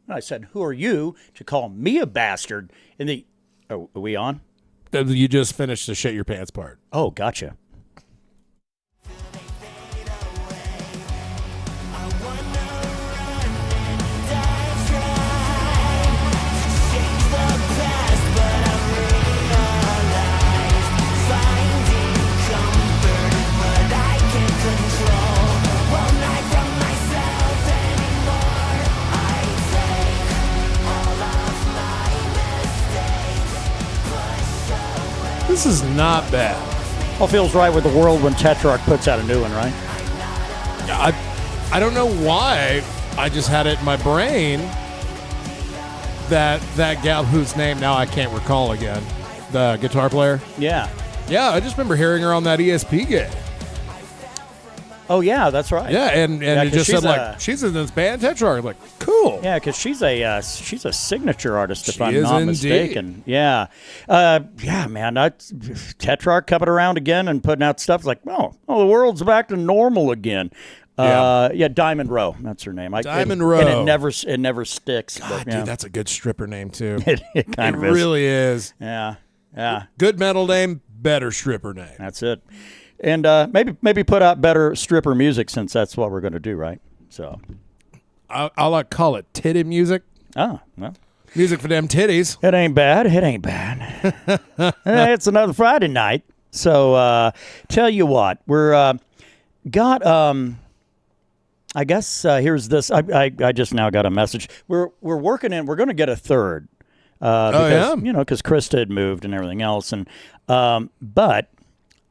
And I said, who are you to call me a bastard? Are we on? You just finished the shit your pants part. Oh, gotcha. This is not bad. All feels right with the world when Tetrarch puts out a new one, right? I don't know why. I just had it in my brain that gal whose name now I can't recall again, the guitar player. Yeah. Yeah, I just remember hearing her on that ESP gig. Oh, yeah, that's right. Yeah, and it just said, like, she's in this band, Tetrarch. Like, cool. Yeah, because she's a signature artist, if I'm is not indeed. mistaken. Yeah. Yeah, man. Tetrarch coming around again and putting out stuff like, oh, the world's back to normal again. Yeah, Diamond Row. That's her name. Diamond Row. And it never sticks. God, but, yeah. dude, that's a good stripper name, too. It kind of is. really is. Yeah. Good metal name, better stripper name. That's it. And maybe put out better stripper music, since that's what we're going to do, right? So I'll like call it titty music. Oh, well. Music for them titties. It ain't bad. It's another Friday night. So tell you what, we're got I guess here's this. I just now got a message. We're working in. We're going to get a third. Because, because Krista had moved and everything else, and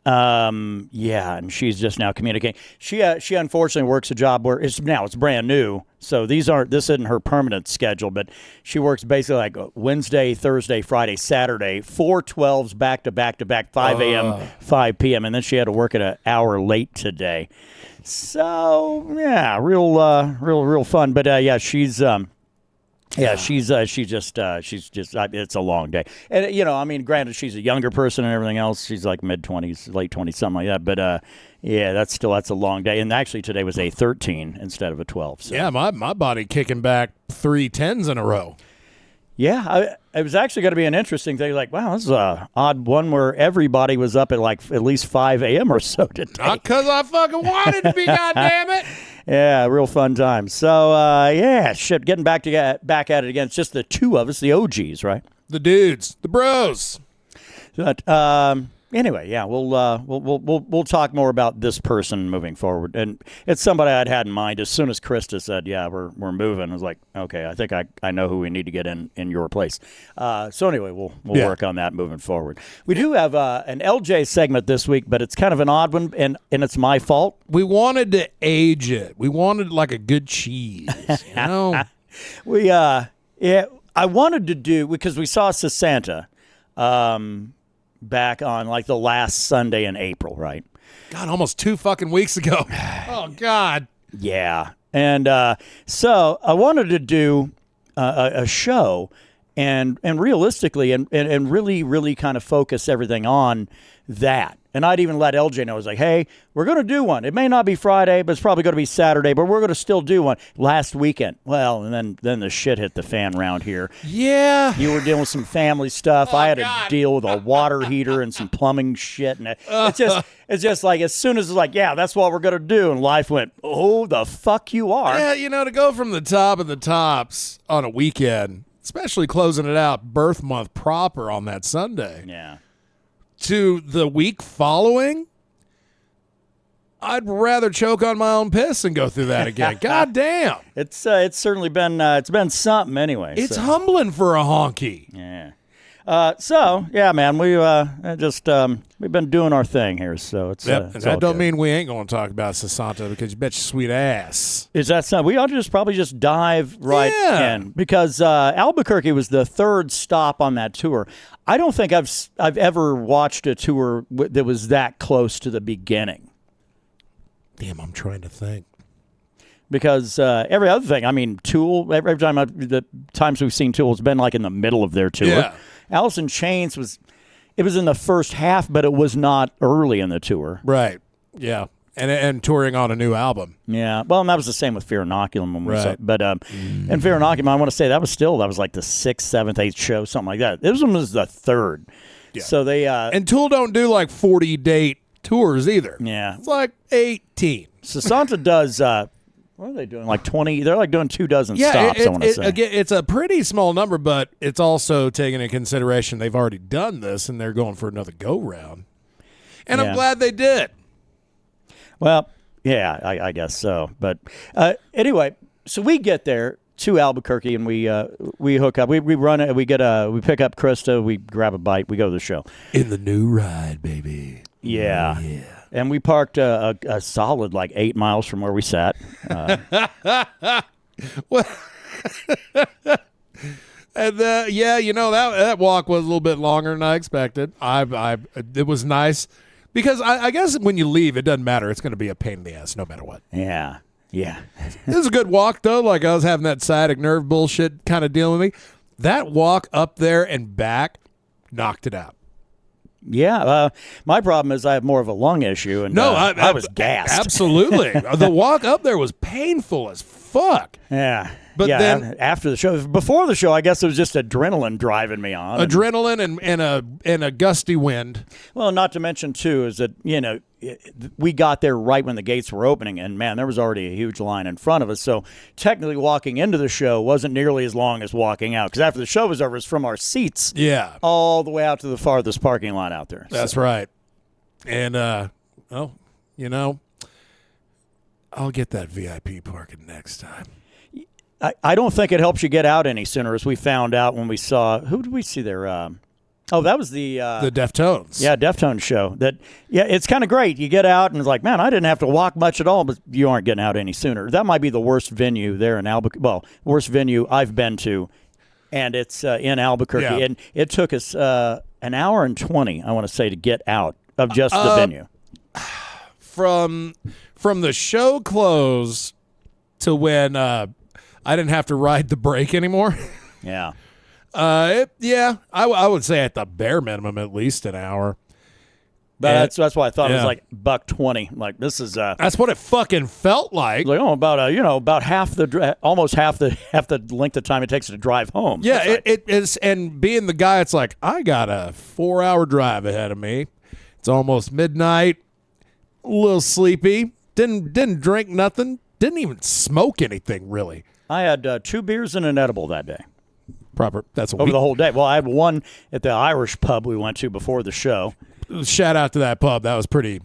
and she's just now communicating. She unfortunately works a job where it's brand new, so this isn't her permanent schedule, but she works basically like Wednesday, Thursday, Friday, Saturday, 4 12s back to back to back, 5 a.m., 5 p.m., and then she had to work at an hour late today. So yeah, real fun. But she's. She's just it's a long day. And, granted, she's a younger person and everything else. She's like mid-20s, late 20s, something like that. But, that's a long day. And actually today was a 13 instead of a 12. So. Yeah, my body kicking back 3 10s in a row. Yeah, it was actually going to be an interesting thing. Like, wow, this is a odd one where everybody was up at at least 5 a.m. or so today. Not because I fucking wanted to be, goddammit. Yeah, real fun time. So, getting back at it again. It's just the two of us, the OGs, right? The dudes, the bros. But anyway, yeah, we'll talk more about this person moving forward, and it's somebody I'd had in mind as soon as Krista said, "Yeah, we're moving." I was like, "Okay, I think I know who we need to get in your place." So anyway, we'll work on that moving forward. We do have an LJ segment this week, but it's kind of an odd one, and it's my fault. We wanted to age it. We wanted like a good cheese, you know. I wanted to do, because we saw Sessanta. Back on like the last Sunday in April, right? God, almost 2 fucking weeks ago. Oh, God. Yeah. And so I wanted to do a show and realistically and really, really kind of focus everything on that. And I'd even let LJ know. I was like, hey, we're going to do one. It may not be Friday, but it's probably going to be Saturday, but we're going to still do one last weekend. Well, and then the shit hit the fan around here. Yeah. You were dealing with some family stuff. I had to deal with a water heater and some plumbing shit. And it's just like, as soon as it's like, yeah, that's what we're going to do. And life went, oh, the fuck you are. Yeah, to go from the top of the tops on a weekend, especially closing it out birth month proper on that Sunday. Yeah. To the week following, I'd rather choke on my own piss and go through that again. God damn. It's certainly been it's been something anyway. It's humbling for a honky. Yeah. So yeah, man, we've been doing our thing here. So it's that don't mean we ain't going to talk about Sessanta, because you bet your sweet ass. Is that something we ought to probably just dive right in, because Albuquerque was the third stop on that tour. I don't think I've ever watched a tour that was that close to the beginning. Damn, I'm trying to think. Because every other thing, Tool, every time the times we've seen Tool, it's been like in the middle of their tour. Yeah. Alice in Chains was in the first half, but it was not early in the tour. Right. Yeah. and touring on a new album. Yeah. Well, and that was the same with Fear Inoculum. When we Right. saw, but and Fear Inoculum, I want to say that was like the 6th, 7th, 8th show, something like that. This one was the 3rd. Yeah. So they And Tool don't do like 40-date tours either. Yeah. It's like 18. Sessanta does. What are they doing? Like 20? They're like doing 24 Yeah, stops. I want to say. again, it's a pretty small number, but it's also taking into consideration they've already done this and they're going for another go round. And I'm Yeah. glad they did. Well, yeah, I guess so. But anyway, so we get there to Albuquerque and we hook up. We run it. We pick up Krista. We grab a bite. We go to the show. In the new ride, baby. Yeah. Yeah. And we parked a solid like 8 miles from where we sat. Well, and that walk was a little bit longer than I expected. It was nice because I guess when you leave, it doesn't matter. It's going to be a pain in the ass no matter what. Yeah. Yeah. This is a good walk though. Like I was having that sciatic nerve bullshit kind of dealing with me. That walk up there and back knocked it out. Yeah. My problem is I have more of a lung issue, and I was gassed. Absolutely. The walk up there was painful as fuck. Yeah. But yeah, then after the show, before the show, I guess it was just adrenaline driving me on. Adrenaline and a gusty wind. Well, not to mention too is that we got there right when the gates were opening, and man, there was already a huge line in front of us. So technically, walking into the show wasn't nearly as long as walking out, because after the show was over, it's from our seats, all the way out to the farthest parking lot out there. That's right. And I'll get that VIP parking next time. I don't think it helps you get out any sooner, as we found out when we saw, who did we see there? That was the Deftones. Yeah, Deftones show. It's kind of great. You get out and it's like, man, I didn't have to walk much at all, but you aren't getting out any sooner. That might be the worst venue there in Albuquerque. Well, worst venue I've been to, and it's in Albuquerque. Yeah. And it took us an hour and 20, I want to say, to get out of just the venue. From the show close to when I didn't have to ride the brake anymore. Yeah. I would say at the bare minimum at least an hour. But that's why I thought it was Yeah. like $1.20. Like, this is That's what it fucking felt like. like about half the almost half the length of time it takes to drive home. Yeah, That's like- it is. And being the guy, it's like I got a 4-hour drive ahead of me. It's almost midnight. A little sleepy. Didn't drink nothing. Didn't even smoke anything really. I had 2 beers and an edible that day. Proper. That's a Over the whole day. Well, I had one at the Irish pub we went to before the show. Shout out to that pub. That was pretty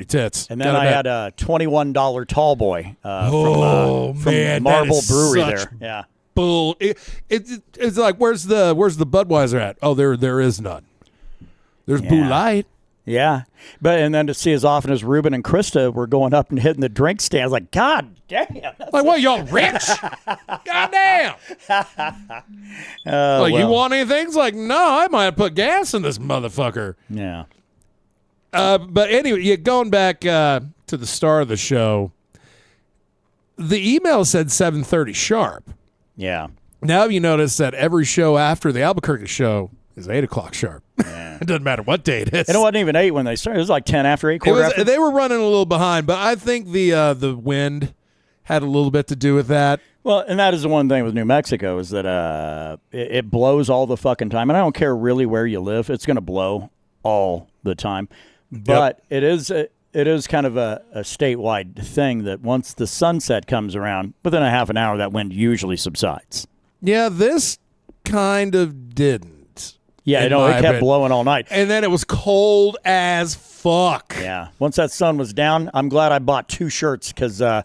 tits. And then I had a $21 tall boy from man, Marble that is Brewery such there. Yeah. bull. It's like where's the Budweiser at? Oh, there is none. There's Boo Light. Yeah. And then to see as often as Ruben and Krista were going up and hitting the drink stands, like, God damn. Like, what, y'all rich? God damn. You want anything? It's like, no, I might have put gas in this motherfucker. Yeah. But anyway, going back to the start of the show, the email said 7:30 sharp. Yeah. Now you notice that every show after the Albuquerque show is 8 o'clock sharp. Yeah. It doesn't matter what day it is. And it wasn't even 8 when they started. It was like 10 after 8, quarter after. They were running a little behind, but I think the wind had a little bit to do with that. Well, and that is the one thing with New Mexico is that it blows all the fucking time. And I don't care really where you live. It's going to blow all the time. But it is kind of a statewide thing that once the sunset comes around, within a half an hour, that wind usually subsides. Yeah, this kind of didn't. Yeah, it kept blowing all night. And then it was cold as fuck. Yeah. Once that sun was down, I'm glad I bought 2 shirts because I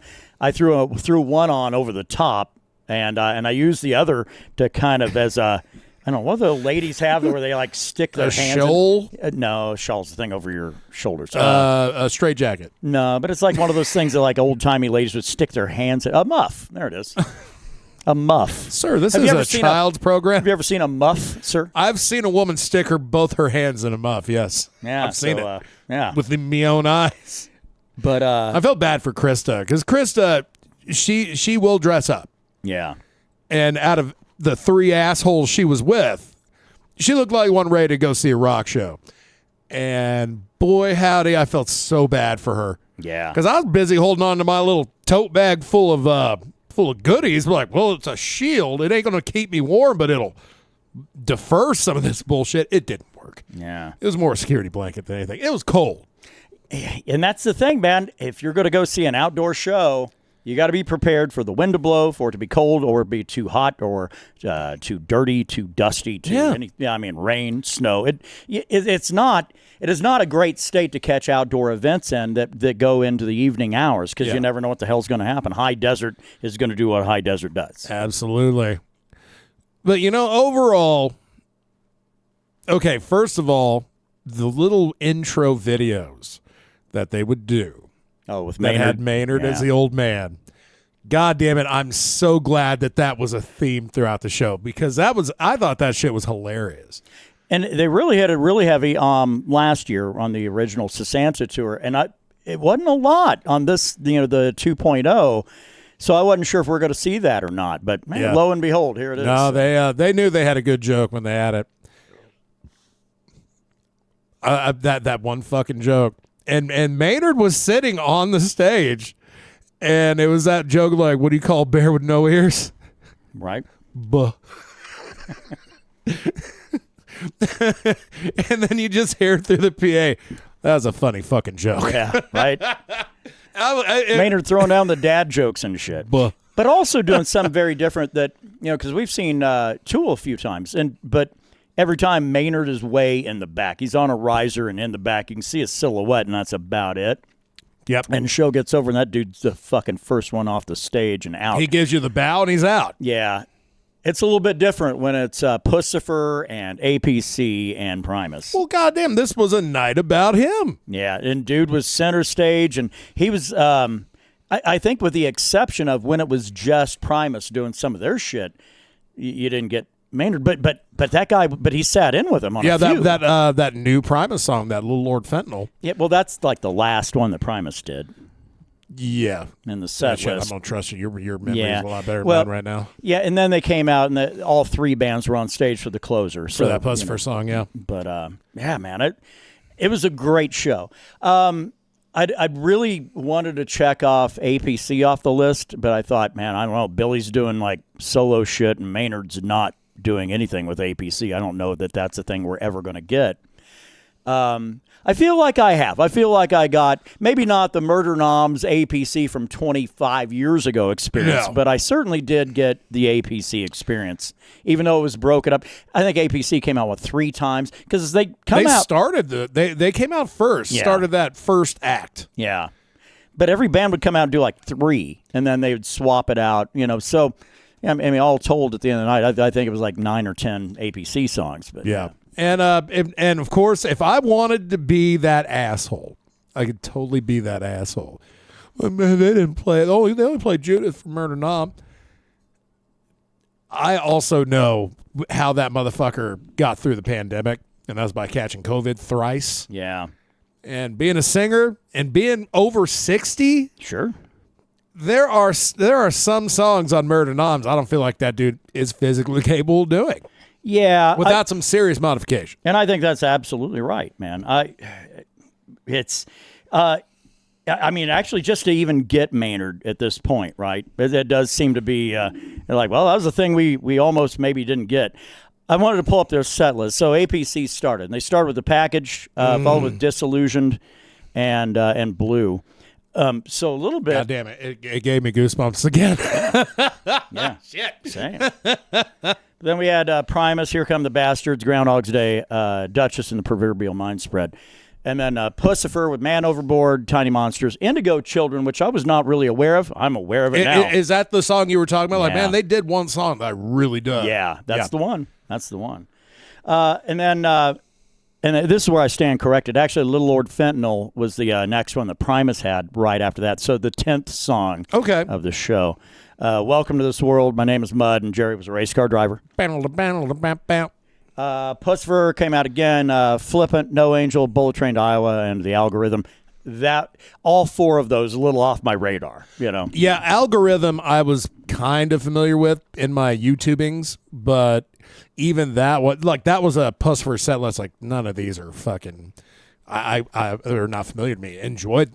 threw one on over the top, and I used the other to kind of as a, I don't know, what do the ladies have where they like stick their hands in? Shawl? No, shawl's the thing over your shoulders. A straight jacket. No, but it's like one of those things that like old-timey ladies would stick their hands in. A muff. There it is. A muff. Sir, this Have is you ever a seen child's program. Have you ever seen a muff, sir? I've seen a woman stick both her hands in a muff, yes. Yeah. I've seen it. Yeah. With my own eyes. But I felt bad for Krista because Krista, she will dress up. Yeah. And out of the 3 assholes she was with, she looked like one ready to go see a rock show. And boy, howdy, I felt so bad for her. Yeah. Because I was busy holding on to my little tote bag full of goodies. Like, well, it's a shield. It ain't going to keep me warm, but it'll defer some of this bullshit. It didn't work. Yeah. It was more a security blanket than anything. It was cold. And that's the thing, man. If you're going to go see an outdoor show, you got to be prepared for the wind to blow, for it to be cold, or be too hot, or too dirty, too dusty, rain, snow. It is not a great state to catch outdoor events in that go into the evening hours, because you never know what the hell's going to happen. High desert is going to do what high desert does. Absolutely. But, overall, okay, first of all, the little intro videos that they would do. Oh, with that Maynard. had Maynard as the old man. God damn it, I'm so glad that was a theme throughout the show, because I thought that shit was hilarious. And they really had a really heavy last year on the original Sessanta tour, and it wasn't a lot on this, the 2.0. So I wasn't sure if we're going to see that or not. But man, lo and behold, here it is. No, they knew they had a good joke when they had it. That one fucking joke. And Maynard was sitting on the stage, and it was that joke like, what do you call a bear with no ears? Right. Buh. And then you just hear it through the PA. That was a funny fucking joke. Yeah, right. Maynard throwing down the dad jokes and shit. Buh. But also doing something very different that, because we've seen Tool a few times, but every time Maynard is way in the back. He's on a riser and in the back. You can see his silhouette, and that's about it. Yep. And the show gets over, and that dude's the fucking first one off the stage and out. He gives you the bow, and he's out. Yeah. It's a little bit different when it's Pussifer and APC and Primus. Well, goddamn, this was a night about him. Yeah, and dude was center stage, and he was, I think with the exception of when it was just Primus doing some of their shit, you didn't get Maynard, but that guy, he sat in with him on a few. that new Primus song, that Little Lord Fentanyl. Yeah, well, that's like the last one that Primus did. Yeah, in the set list. I don't trust you. Your memory is a lot better than mine right now. Yeah, and then they came out, and all three bands were on stage for the closer. So, for that Pussifer song, yeah. But yeah, man, it was a great show. I'd really wanted to check off APC off the list, but I thought, man, I don't know. Billy's doing like solo shit, and Maynard's not doing anything with APC. I don't know that that's a thing we're ever going to get. I feel like I have. I feel like I got maybe not the Murder Noms APC from 25 years ago experience, but I certainly did get the APC experience, even though it was broken up. I think APC came out 3 times because they started they came out first, started that first act. Yeah, but every band would come out and do like 3, and then they would swap it out. So. I mean, all told, at the end of the night, I think it was like 9 or 10 APC songs. But yeah. And of course, if I wanted to be that asshole, I could totally be that asshole. Well, man, they didn't play. They only played Judith from Murder Nom. I also know how that motherfucker got through the pandemic, and that was by catching COVID thrice. Yeah. And being a singer and being over 60. Sure. There are some songs on Murder Noms I don't feel like that dude is physically capable of doing. Yeah. Without some serious modification. And I think that's absolutely right, man. Actually, just to even get Maynard at this point, right? It does seem to be like, well, that was the thing we almost maybe didn't get. I wanted to pull up their set list. So APC started. And they started with The Package, followed with Disillusioned and Blue. So a little bit. God damn it. It gave me goosebumps again. Yeah. Shit. Same. Then we had Primus, Here Come the Bastards, Groundhog's Day, Duchess and the Proverbial Mind Spread. And then Pussifer with Man Overboard, Tiny Monsters, Indigo Children, which I was not really aware of. I'm aware of it now. Is that the song you were talking about? Like, man, they did one song that I really dug. Yeah, that's the one. That's the one. And then... and this is where I stand corrected. Actually, Little Lord Fentanyl was the next one that Primus had right after that. So the 10th song of the show. Welcome to this world. My name is Mud, and Jerry was a race car driver. Pussifer came out again. Flippant, No Angel, Bullet Train to Iowa, and The Algorithm. All 4 of those a little off my radar. Yeah, Algorithm I was kind of familiar with in my YouTubings, but even that was a Pussifer set list. Like, none of these are fucking. are not familiar to me, enjoyed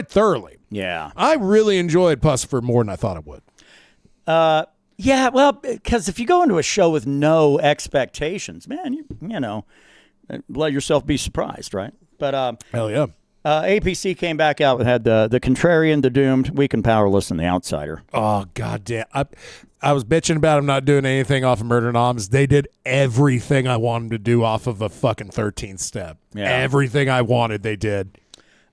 thoroughly. Yeah. I really enjoyed Pussifer more than I thought I would. Yeah, well, because if you go into a show with no expectations, man, you know, let yourself be surprised, right? But Hell yeah. APC came back out and had the Contrarian, the Doomed, Weak and Powerless, and the Outsider. Oh, goddamn. I was bitching about them not doing anything off of Murder Noms. They did everything I wanted them to do off of a fucking 13th step. Yeah. Everything I wanted, they did.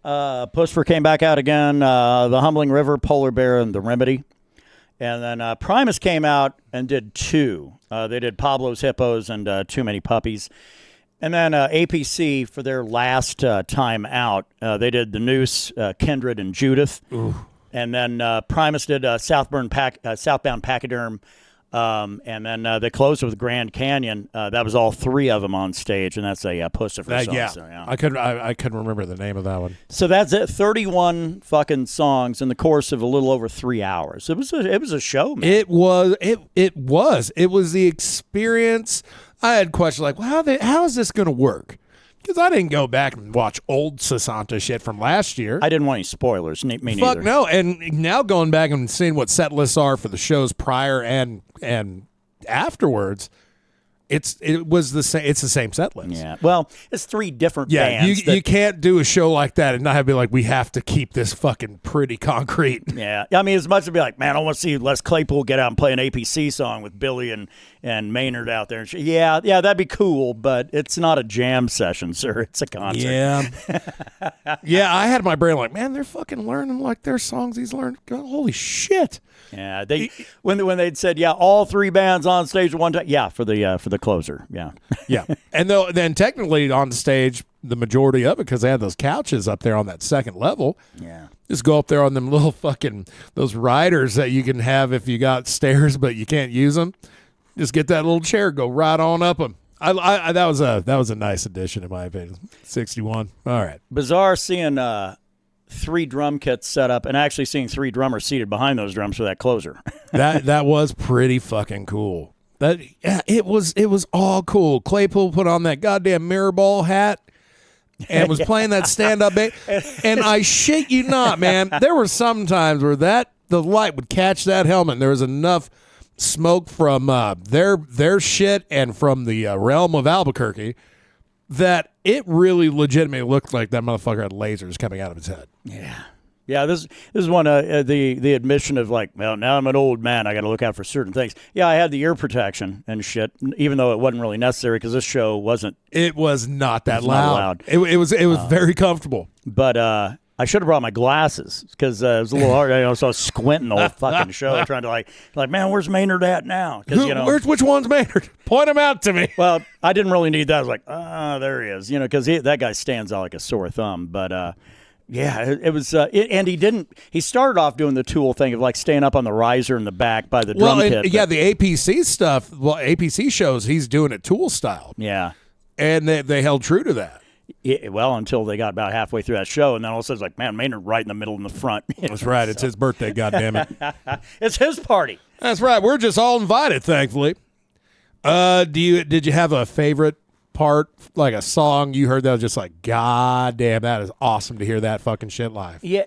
Pussifer came back out again, the Humbling River, Polar Bear, and the Remedy. And then Primus came out and did 2. They did Pablo's Hippos and Too Many Puppies. And then APC, for their last time out, they did The Noose, Kindred, and Judith. Ooh. And then Primus did Southbound Pachyderm. And then they closed with Grand Canyon. That was all 3 of them on stage, and that's a Pussifer song. Yeah. So, yeah. I couldn't remember the name of that one. So that's it. 31 fucking songs in the course of a little over 3 hours. It was a show, man. It was the experience. I had questions like, well, how is this going to work? Because I didn't go back and watch old Sessanta shit from last year. I didn't want any spoilers. Me neither. Fuck no. And now going back and seeing what set lists are for the shows prior and afterwards, it's the same set list. Yeah. Well, it's 3 different bands. You can't do a show like that and not have to be like, we have to keep this fucking pretty concrete. Yeah. I mean, as much as be like, man, I want to see Les Claypool get out and play an APC song with Billy and Maynard out there. And yeah, that'd be cool, but it's not a jam session, sir. It's a concert. Yeah. Yeah, I had my brain like, man, they're fucking learning like their songs he's learned. God, holy shit. Yeah, when they'd said, yeah, all 3 bands on stage at one time. Yeah, for the closer. Yeah, yeah, and then technically on stage, the majority of it because they had those couches up there on that second level. Yeah, just go up there on them little fucking those riders that you can have if you got stairs but you can't use them. Just get that little chair, go right on up them. I that was a nice addition in my opinion. 61. All right, bizarre seeing 3 drum kits set up and actually seeing 3 drummers seated behind those drums for that closer. that was pretty fucking cool. It was all cool. Claypool put on that goddamn mirror ball hat and was playing that stand-up bass. And I shit you not, man, there were some times where the light would catch that helmet and there was enough smoke from their shit and from the realm of Albuquerque that it really legitimately looked like that motherfucker had lasers coming out of his head. Yeah. Yeah, this is one the admission of like, well, now I'm an old man. I got to look out for certain things. Yeah, I had the ear protection and shit, even though it wasn't really necessary because this show wasn't. It was not that loud. It was very comfortable. But I should have brought my glasses because it was a little hard. So I was squinting the whole fucking show, trying to like, man, where's Maynard at now? Which one's Maynard? Point him out to me. Well, I didn't really need that. I was like, there he is. Because that guy stands out like a sore thumb. But yeah, it was. And he started off doing the Tool thing of like staying up on the riser in the back by the drum kit. Yeah, the APC stuff. Well, APC shows he's doing it Tool style. Yeah, and they held true to that. Yeah, well, until they got about halfway through that show, and then all of a sudden it's like, man, Maynard right in the middle in the front. That's right. It's his birthday, goddammit. It's his party. That's right. We're just all invited, thankfully. Did you have a favorite part, like a song you heard that was just like, God damn, that is awesome to hear that fucking shit live? Yeah,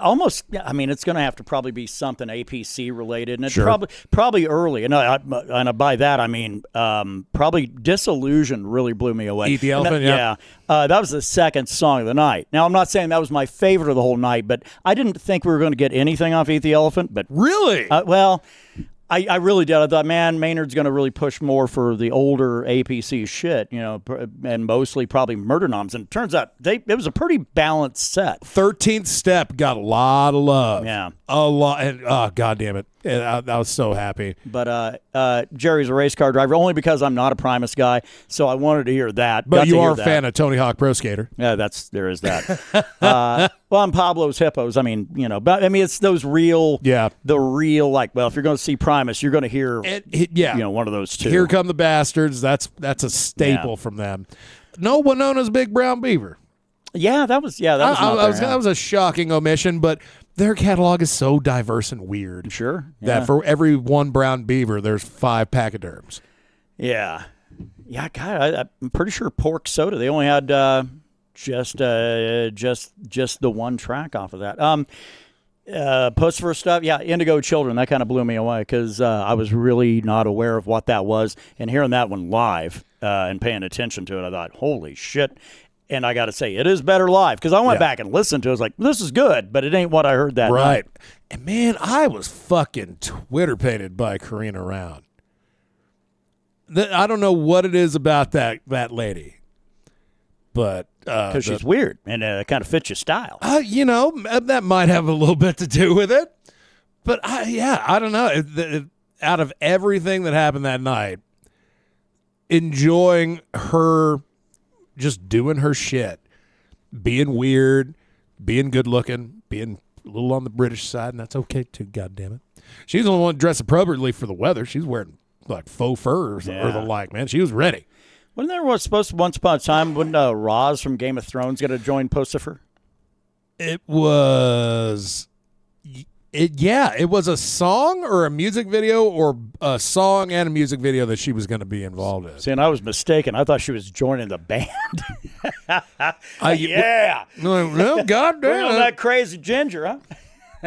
almost. I mean, it's going to have to probably be something APC related, and it's sure. probably early. And by that I mean probably Disillusion really blew me away. Eat the Elephant, yeah. That was the second song of the night. Now, I'm not saying that was my favorite of the whole night, but I didn't think we were going to get anything off Eat the Elephant. But really, well. I really did. I thought, man, Maynard's going to really push more for the older APC shit, and mostly probably Murder Noms. And it turns out it was a pretty balanced set. 13th Step got a lot of love. Yeah. A lot. And, oh, God damn it. I was so happy. But Jerry's a race car driver, only because I'm not a Primus guy, so I wanted to hear that. But you are a fan of Tony Hawk Pro Skater. Yeah, there is that. Well, I'm Pablo's Hippos. I mean, but I mean, it's those real, the real, like, well, if you're going to see Primus, you're going to hear, one of those two. Here Come the Bastards. That's a staple from them. No Winona's Big Brown Beaver. Yeah, that was that was a shocking omission, but their catalog is so diverse and weird. Sure. That for every one brown beaver, there's 5 pachyderms. Yeah. Yeah, God, I'm pretty sure Pork Soda, they only had Just the one track off of that. Pussifer stuff, yeah, Indigo Children, that kind of blew me away because I was really not aware of what that was. And hearing that one live and paying attention to it, I thought, holy shit. And I got to say, it is better live because I went back and listened to it. I was like, this is good, but it ain't what I heard that night. And man, I was fucking Twitter painted by Karina Round. I don't know what it is about that lady, but because she's weird and kind of fits your style. That might have a little bit to do with it. But I don't know. Out of everything that happened that night, enjoying her just doing her shit, being weird, being good looking, being a little on the British side, and that's okay too, goddammit. She's the only one dressed appropriately for the weather. She's wearing like faux fur or the like, man. She was ready. Wasn't there once upon a time when Roz from Game of Thrones going to join Pussifer? It was a song or a music video or a song and a music video that she was going to be involved in. See, and I was mistaken. I thought she was joining the band. Yeah. Well, goddamn. That crazy ginger, huh?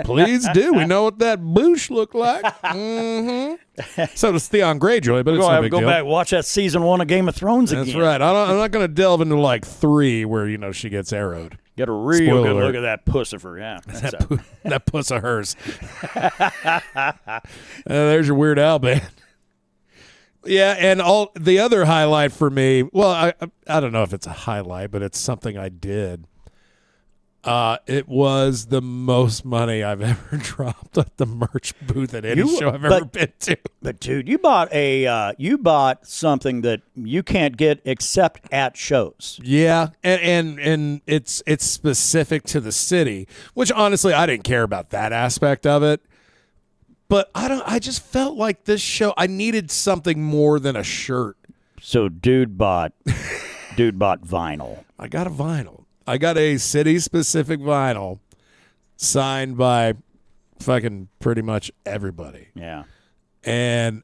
Please do. We know what that boosh looked like. Mm-hmm. So does Theon Greyjoy, but it's no big deal. Go back and watch that season 1 of Game of Thrones again. That's right. I'm not going to delve into like 3 where, she gets arrowed. Get a real good look at that Pussifer, yeah. That puss of hers. There's your Weird Al band. Yeah, and all the other highlight for me, well, I don't know if it's a highlight, but it's something I did. It was the most money I've ever dropped at the merch booth at any show I've ever been to. But dude, you bought something that you can't get except at shows. Yeah, and it's specific to the city, which honestly I didn't care about that aspect of it. But I just felt like this show I needed something more than a shirt. So dude bought vinyl. I got a vinyl. I got a city-specific vinyl signed by fucking pretty much everybody. Yeah. And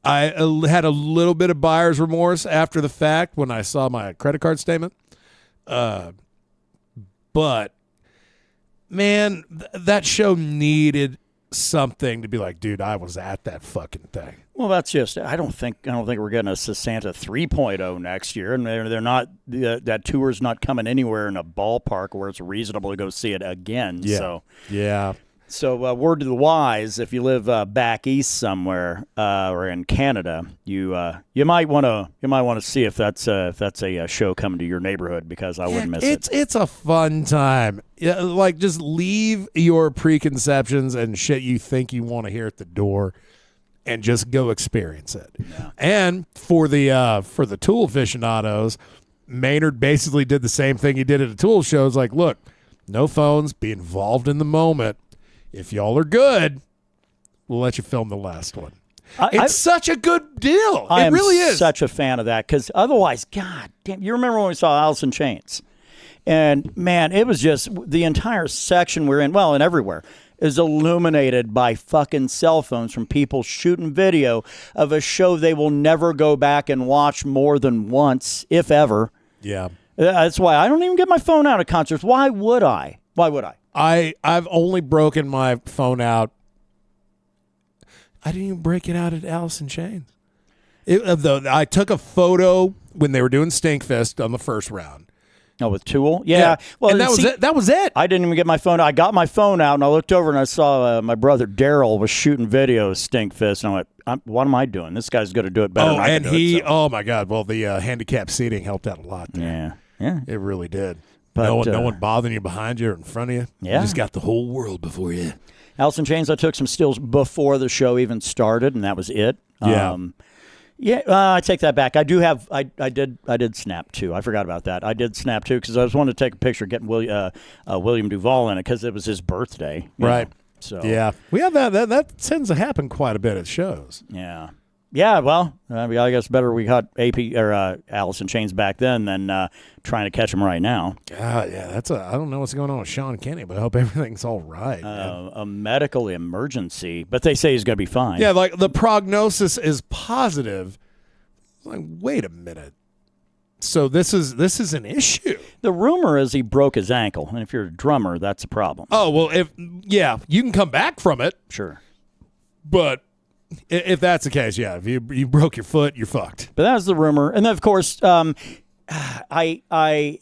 I had a little bit of buyer's remorse after the fact when I saw my credit card statement. But, man, that show needed something to be like, dude, I was at that fucking thing. Well, that's just. I don't think we're getting a Sessanta 3.0 next year, and they're not. That tour's not coming anywhere in a ballpark where it's reasonable to go see it again. Yeah. So yeah. So word to the wise: if you live back east somewhere or in Canada, you might want to see if that's a show coming to your neighborhood because I wouldn't miss it. It's a fun time. Yeah, like just leave your preconceptions and shit you think you want to hear at the door. And just go experience it. Yeah. And for the Tool aficionados, Maynard basically did the same thing he did at a Tool show. It's like, look, no phones, be involved in the moment. If y'all are good, we'll let you film the last one. It's such a good deal. It really is. Such a fan of that because otherwise, God damn, you remember when we saw Alice in Chains? And man, it was just the entire section we're in, well, and everywhere, is illuminated by fucking cell phones from people shooting video of a show they will never go back and watch more than once, if ever. Yeah. That's why I don't even get my phone out at concerts. Why would I? I've only broken my phone out. I didn't even break it out at Alice in Chains. I took a photo when they were doing Stinkfest on the first round. Oh, with Tool? Yeah. Well, and that was it. I didn't even get my phone. I got my phone out, and I looked over, and I saw my brother Daryl was shooting videos, Stinkfist, and I went, what am I doing? This guy's going to do it better than I can do it, so. Oh, my God. Well, the handicap seating helped out a lot there. Yeah. It really did. But, no one bothering you behind you or in front of you. Yeah. You just got the whole world before you. Alice in Chains, I took some stills before the show even started, and that was it. Yeah. I take that back. I do have. I did snap too. I forgot about that. I did snap too because I was wanting to take a picture getting William Duvall in it because it was his birthday. Right. So yeah, we have that tends to happen quite a bit at shows. Yeah. Yeah. Well, I guess better we got AP or Alice in Chains back then than trying to catch him right now. Yeah. I don't know what's going on with Sean Kenny, but I hope everything's all right. A medical emergency, but they say he's going to be fine. Yeah, like the prognosis is positive. Like, wait a minute. So this is an issue. The rumor is he broke his ankle, and if you're a drummer, that's a problem. Oh, well, you can come back from it. Sure. But if that's the case, yeah, if you broke your foot, you're fucked. But that was the rumor. And then, of course, I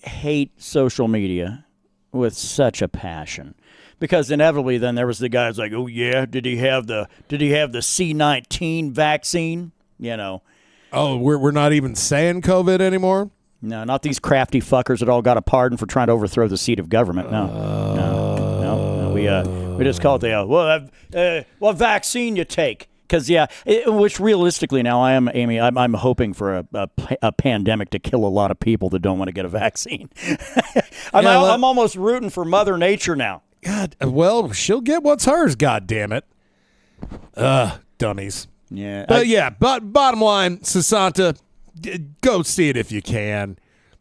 hate social media with such a passion. Because inevitably, then there was the guys like, oh yeah, did he have the C-19 vaccine? You know. Oh, we're not even saying COVID anymore? No, not these crafty fuckers that all got a pardon for trying to overthrow the seat of government. No. We just call it what vaccine you take? Because which realistically now I'm hoping for a pandemic to kill a lot of people that don't want to get a vaccine. I'm almost rooting for Mother Nature now. God, well, she'll get what's hers, God damn it. Dummies. Yeah. But bottom line, Sessanta, go see it if you can,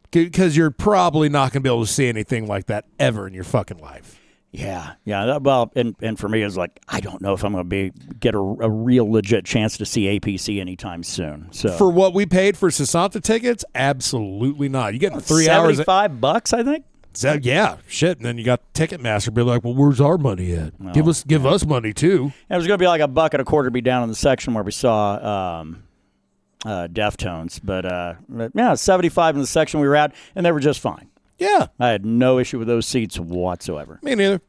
because you're probably not going to be able to see anything like that ever in your fucking life. Yeah. Well, and for me, it's like, I don't know if I'm going to get a real legit chance to see APC anytime soon. So for what we paid for Sessanta tickets, absolutely not. You get 3 hours. $75, I think. So, yeah, shit. And then you got Ticketmaster be like, well, where's our money at? Give us money too. And it was going to be like $1.25 to be down in the section where we saw Deftones, but 75 in the section we were at, and they were just fine. Yeah, I had no issue with those seats whatsoever. Me neither.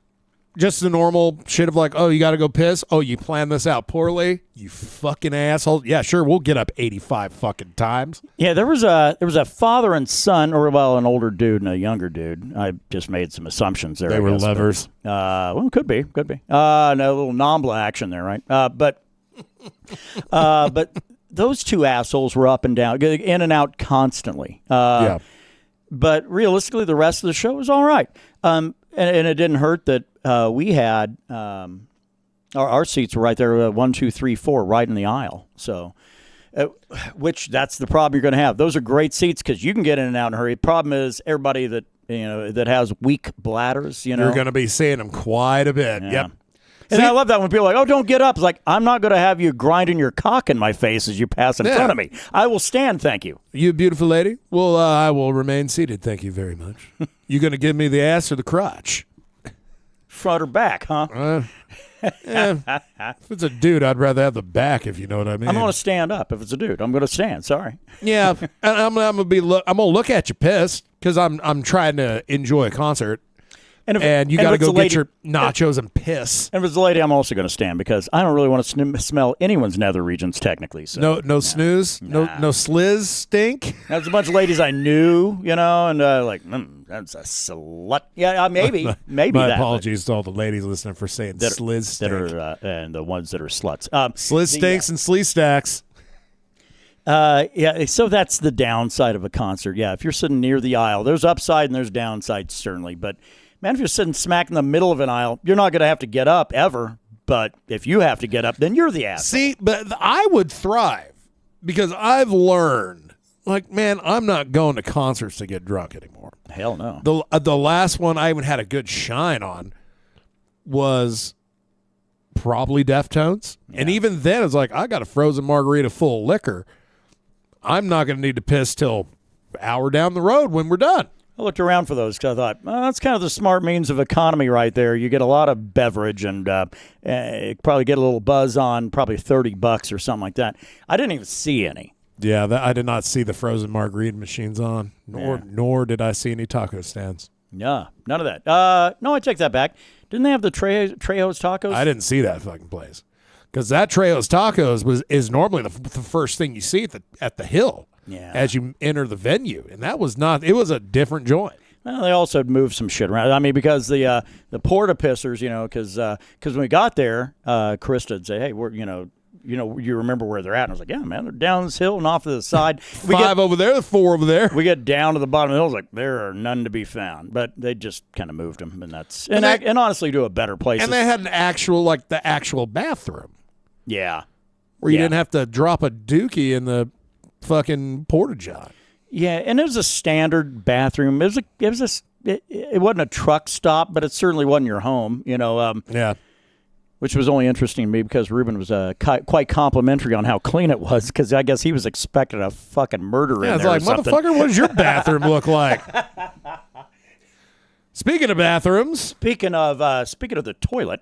Just the normal shit of like, oh, you got to go piss. Oh, you planned this out poorly, you fucking asshole. Yeah, sure, we'll get up 85 fucking times. Yeah, there was a father and son, or an older dude and a younger dude. I just made some assumptions there. They were lovers. Well, could be. No, a little NAMBLA action there, right? But those two assholes were up and down, in and out constantly. Yeah. But realistically, the rest of the show was all right. And it didn't hurt that we had our seats were right there, 1, 2, 3, 4, right in the aisle. So, which that's the problem you're going to have. Those are great seats because you can get in and out in a hurry. The problem is everybody that that has weak bladders. You're going to be seeing them quite a bit. Yeah. Yep. And I love that when people are like, oh, don't get up. It's like, I'm not going to have you grinding your cock in my face as you pass in front of me. I will stand, thank you. You beautiful lady? Well, I will remain seated, thank you very much. You going to give me the ass or the crotch? Front or back, huh? If it's a dude, I'd rather have the back, if you know what I mean. I'm going to stand up. If it's a dude, I'm going to stand. Sorry. Yeah, I'm going to look at you pissed because I'm trying to enjoy a concert. And you got to go get your nachos and piss. And if it's a lady, I'm also going to stand because I don't really want to smell anyone's nether regions technically. So. No snooze? No sliz stink? There's a bunch of ladies I knew, and that's a slut. Yeah, maybe. My apologies to all the ladies listening for saying sliz stink. And the ones that are sluts. Sliz stinks and slee stacks. So that's the downside of a concert. Yeah, if you're sitting near the aisle, there's upside and there's downside, certainly. But man, if you're sitting smack in the middle of an aisle, you're not going to have to get up ever. But if you have to get up, then you're the asshole. See, but I would thrive because I've learned, like, man, I'm not going to concerts to get drunk anymore. Hell no. The last one I even had a good shine on was probably Deftones. Yeah. And even then, it's like, I got a frozen margarita full of liquor. I'm not going to need to piss till an hour down the road when we're done. I looked around for those because I thought, that's kind of the smart means of economy right there. You get a lot of beverage and probably get a little buzz on probably $30 or something like that. I didn't even see any. Yeah, I did not see the frozen margarita machines on, nor did I see any taco stands. Yeah, none of that. No, I take that back. Didn't they have the Trejo's Tacos? I didn't see that fucking place because that Trejo's Tacos is normally the first thing you see at the Hill. Yeah. As you enter the venue, and that was not. It was a different joint. Well, they also had moved some shit around. I mean, because the porta pissers, because when we got there, Krista would say, "Hey, we're you remember where they're at?" And I was like, "Yeah, man, they're down this hill and off to the side. Five over there, 4 over there." We get down to the bottom of the hill, it's like there are none to be found. But they just kind of moved them, and honestly, to a better place. And they had the actual bathroom. Yeah, where you didn't have to drop a dookie in the fucking porta john. Yeah, and it was a standard bathroom. It wasn't a truck stop, but it certainly wasn't your home. Yeah. which was only interesting to me because Ruben was quite complimentary on how clean it was, because I guess he was expecting a fucking murder in it's there like, or something. motherfucker, what does your bathroom look like? Speaking of bathrooms. Speaking of the toilet.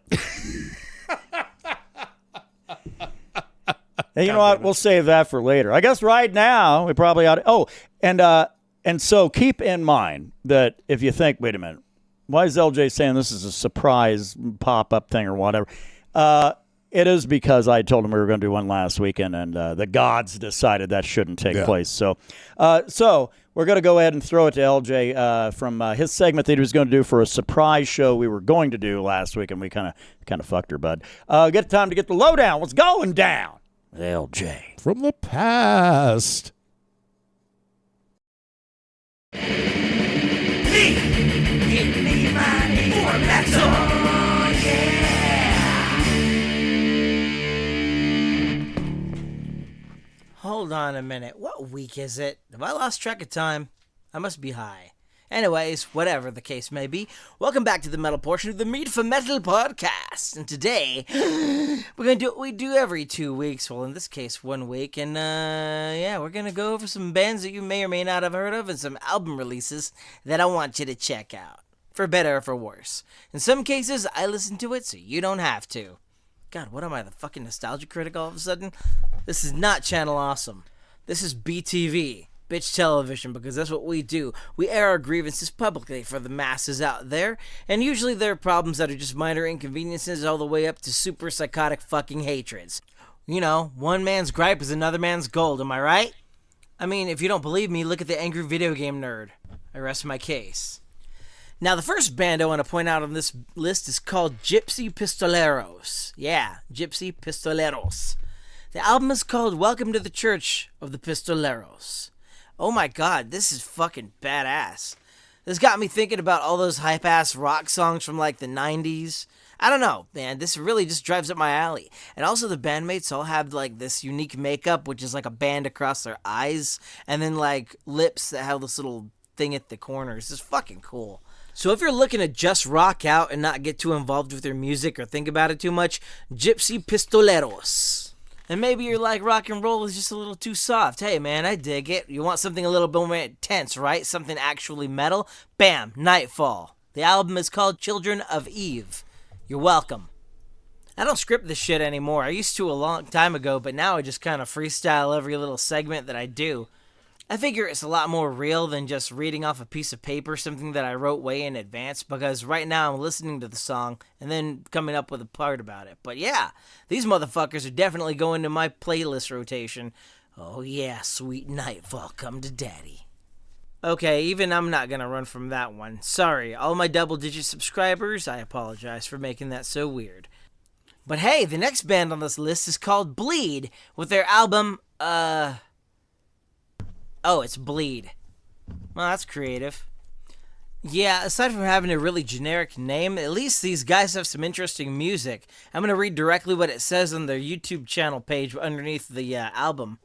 And you know what? We'll save that for later. I guess right now we probably ought to. Oh, and so keep in mind that if you think, wait a minute, why is LJ saying this is a surprise pop-up thing or whatever? It is because I told him we were going to do one last weekend, and the gods decided that shouldn't take place. So we're going to go ahead and throw it to LJ from his segment that he was going to do for a surprise show we were going to do last week, and we kind of fucked her, bud. Get time to get the lowdown. What's going down? LJ. From the past. Hold on a minute. What week is it? Have I lost track of time? I must be high. Anyways, whatever the case may be, welcome back to the metal portion of the Mead for Metal podcast. And today, we're going to do what we do every 2 weeks. Well, in this case, 1 week. And, we're going to go over some bands that you may or may not have heard of and some album releases that I want you to check out. For better or for worse. In some cases, I listen to it so you don't have to. God, what am I, the fucking nostalgia critic all of a sudden? This is not Channel Awesome. This is BTV. Bitch television, because that's what we do. We air our grievances publicly for the masses out there, and usually they're problems that are just minor inconveniences all the way up to super psychotic fucking hatreds. You know, one man's gripe is another man's gold, am I right? I mean, if you don't believe me, look at the angry video game nerd. I rest my case. Now, the first band I want to point out on this list is called Gypsy Pistoleros. Yeah, Gypsy Pistoleros. The album is called Welcome to the Church of the Pistoleros. Oh my god, this is fucking badass. This got me thinking about all those hype-ass rock songs from like the 90s. I don't know, man, this really just drives up my alley. And also the bandmates all have like this unique makeup, which is like a band across their eyes, and then like lips that have this little thing at the corners. It's fucking cool. So if you're looking to just rock out and not get too involved with your music or think about it too much, Gypsy Pistoleros. And maybe you're like, rock and roll is just a little too soft. Hey, man, I dig it. You want something a little bit more intense, right? Something actually metal? Bam, Nightfall. The album is called Children of Eve. You're welcome. I don't script this shit anymore. I used to a long time ago, but now I just kind of freestyle every little segment that I do. I figure it's a lot more real than just reading off a piece of paper, something that I wrote way in advance, because right now I'm listening to the song and then coming up with a part about it. But yeah, these motherfuckers are definitely going to my playlist rotation. Oh yeah, sweet Nightfall, come to daddy. Okay, even I'm not gonna run from that one. Sorry, all my double-digit subscribers, I apologize for making that so weird. But hey, the next band on this list is called Bleed, with their album, Oh, it's Bleed. Well, that's creative. Yeah, aside from having a really generic name, at least these guys have some interesting music. I'm going to read directly what it says on their YouTube channel page underneath the album.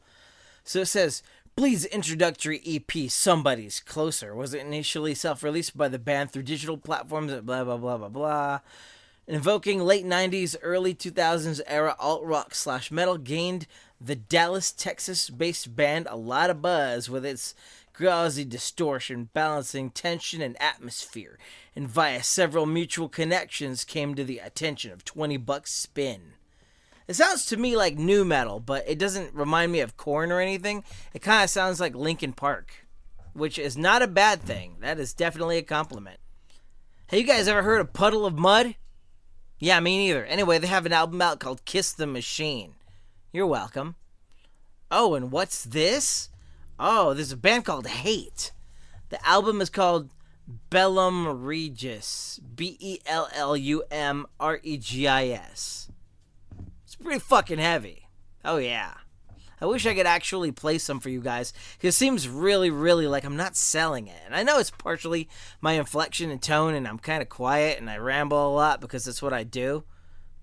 So it says, Bleed's introductory EP, Somebody's Closer, was initially self-released by the band through digital platforms at blah, blah, blah, blah, blah. Invoking late 90s, early 2000s era alt-rock/metal, gained the Dallas, Texas-based band a lot of buzz with its gauzy distortion, balancing tension and atmosphere, and via several mutual connections came to the attention of 20 Bucks Spin. It sounds to me like new metal, but it doesn't remind me of Korn or anything. It kind of sounds like Linkin Park, which is not a bad thing. That is definitely a compliment. Hey, you guys ever heard of Puddle of Mud? Yeah, me neither. Anyway, they have an album out called Kiss the Machine. You're welcome. Oh, and what's this? Oh, there's a band called Hate. The album is called Bellum Regis. Bellumregis. It's pretty fucking heavy. Oh, yeah. I wish I could actually play some for you guys, because it seems really, really like I'm not selling it. And I know it's partially my inflection and tone, and I'm kind of quiet, and I ramble a lot because that's what I do.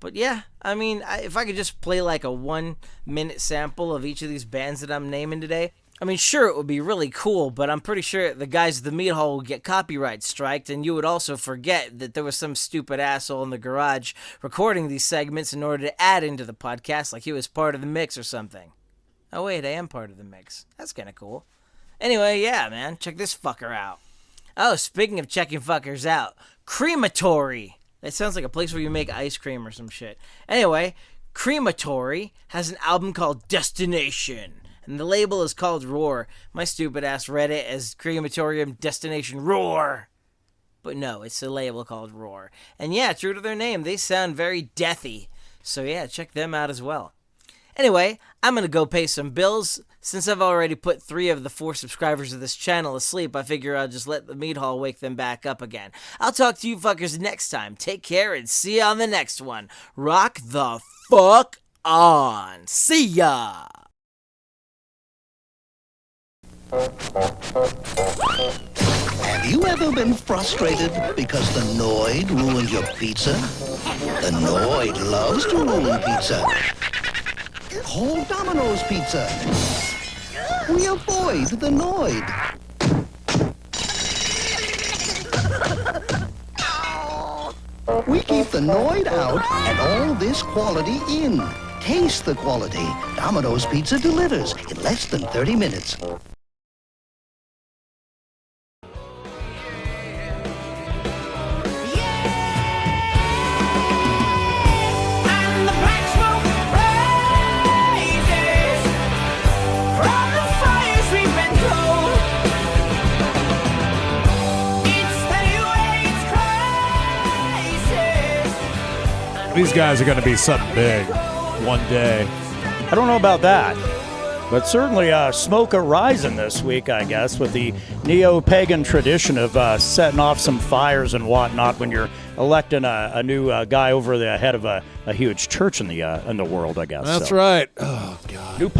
But yeah, I mean, if I could just play like a 1-minute sample of each of these bands that I'm naming today, I mean, sure, it would be really cool, but I'm pretty sure the guys at the meat hall would get copyright striked, and you would also forget that there was some stupid asshole in the garage recording these segments in order to add into the podcast like he was part of the mix or something. Oh, wait, I am part of the mix. That's kind of cool. Anyway, yeah, man, check this fucker out. Oh, speaking of checking fuckers out, Crematory. That sounds like a place where you make ice cream or some shit. Anyway, Crematory has an album called Destination, and the label is called Roar. My stupid ass read it as Crematorium Destination Roar. But no, it's a label called Roar. And yeah, true to their name, they sound very deathy. So yeah, check them out as well. Anyway, I'm going to go pay some bills. Since I've already put 3 of the 4 subscribers of this channel asleep, I figure I'll just let the meat hall wake them back up again. I'll talk to you fuckers next time. Take care and see you on the next one. Rock the fuck on. See ya! Have you ever been frustrated because the Noid ruined your pizza? The Noid loves to ruin pizza. Call Domino's Pizza. We avoid the Noid. We keep the Noid out and all this quality in. Taste the quality. Domino's Pizza delivers in less than 30 minutes. These guys are going to be something big one day. I don't know about that, but certainly smoke arising this week, I guess, with the neo-pagan tradition of setting off some fires and whatnot when you're electing a new guy over the head of a huge church in the world, I guess. That's right. Oh, God. New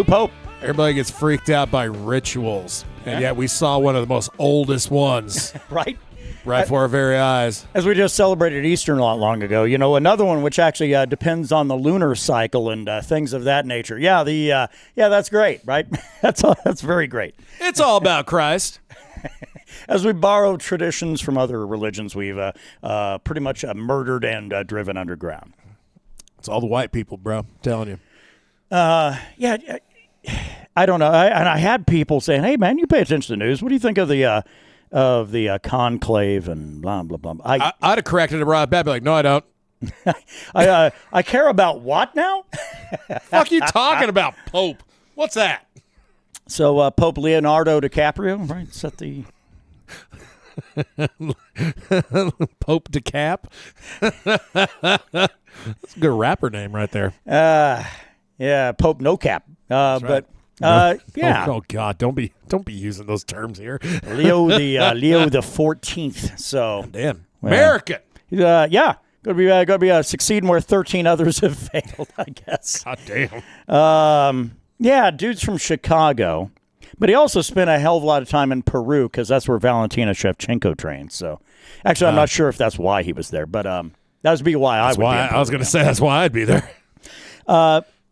pope. Everybody gets freaked out by rituals, and yet we saw one of the most oldest ones Right? right before our very eyes. As we just celebrated Easter not long ago, you know, another one which actually depends on the lunar cycle and things of that nature. Yeah, that's great, right? That's very great. It's all about Christ. As we borrow traditions from other religions, we've pretty much murdered and driven underground. It's all the white people, bro. I'm telling you. Yeah, I don't know. And I had people saying, "Hey, man, you pay attention to the news. What do you think of the conclave and blah blah blah?" I'd have corrected it right back. Be like, no, I don't. I care about what now? Fuck you talking about, Pope? What's that? So Pope Leonardo DiCaprio, right? Set the Pope DeCap. That's a good rapper name right there. Yeah, Pope No Cap. Right. Yeah. Oh God, don't be using those terms here. Leo the 14th. So Damn. American. yeah, gonna be succeeding where 13 others have failed, I guess. God damn. Yeah, dude's from Chicago, but he also spent a hell of a lot of time in Peru because that's where Valentina Shevchenko trained. So, actually, I'm not sure if that's why he was there, but that would be why I would. Be I was going to say that's why I'd be there.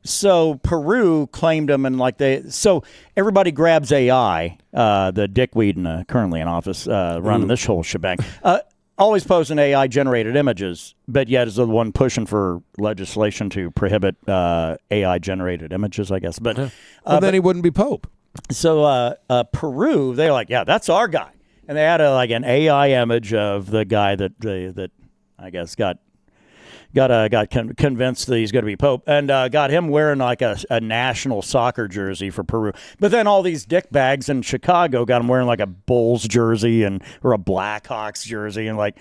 So Peru claimed him, and so everybody grabs AI, the dickweed currently in office running this whole shebang. Always posting AI-generated images, but yet is the one pushing for legislation to prohibit AI-generated images, I guess. But then he wouldn't be Pope. So Peru, they're like, yeah, that's our guy, and they had an AI image of the guy that I guess got convinced that he's going to be Pope, and got him wearing a national soccer jersey for Peru. But then all these dickbags in Chicago got him wearing a Bulls jersey or a Blackhawks jersey, and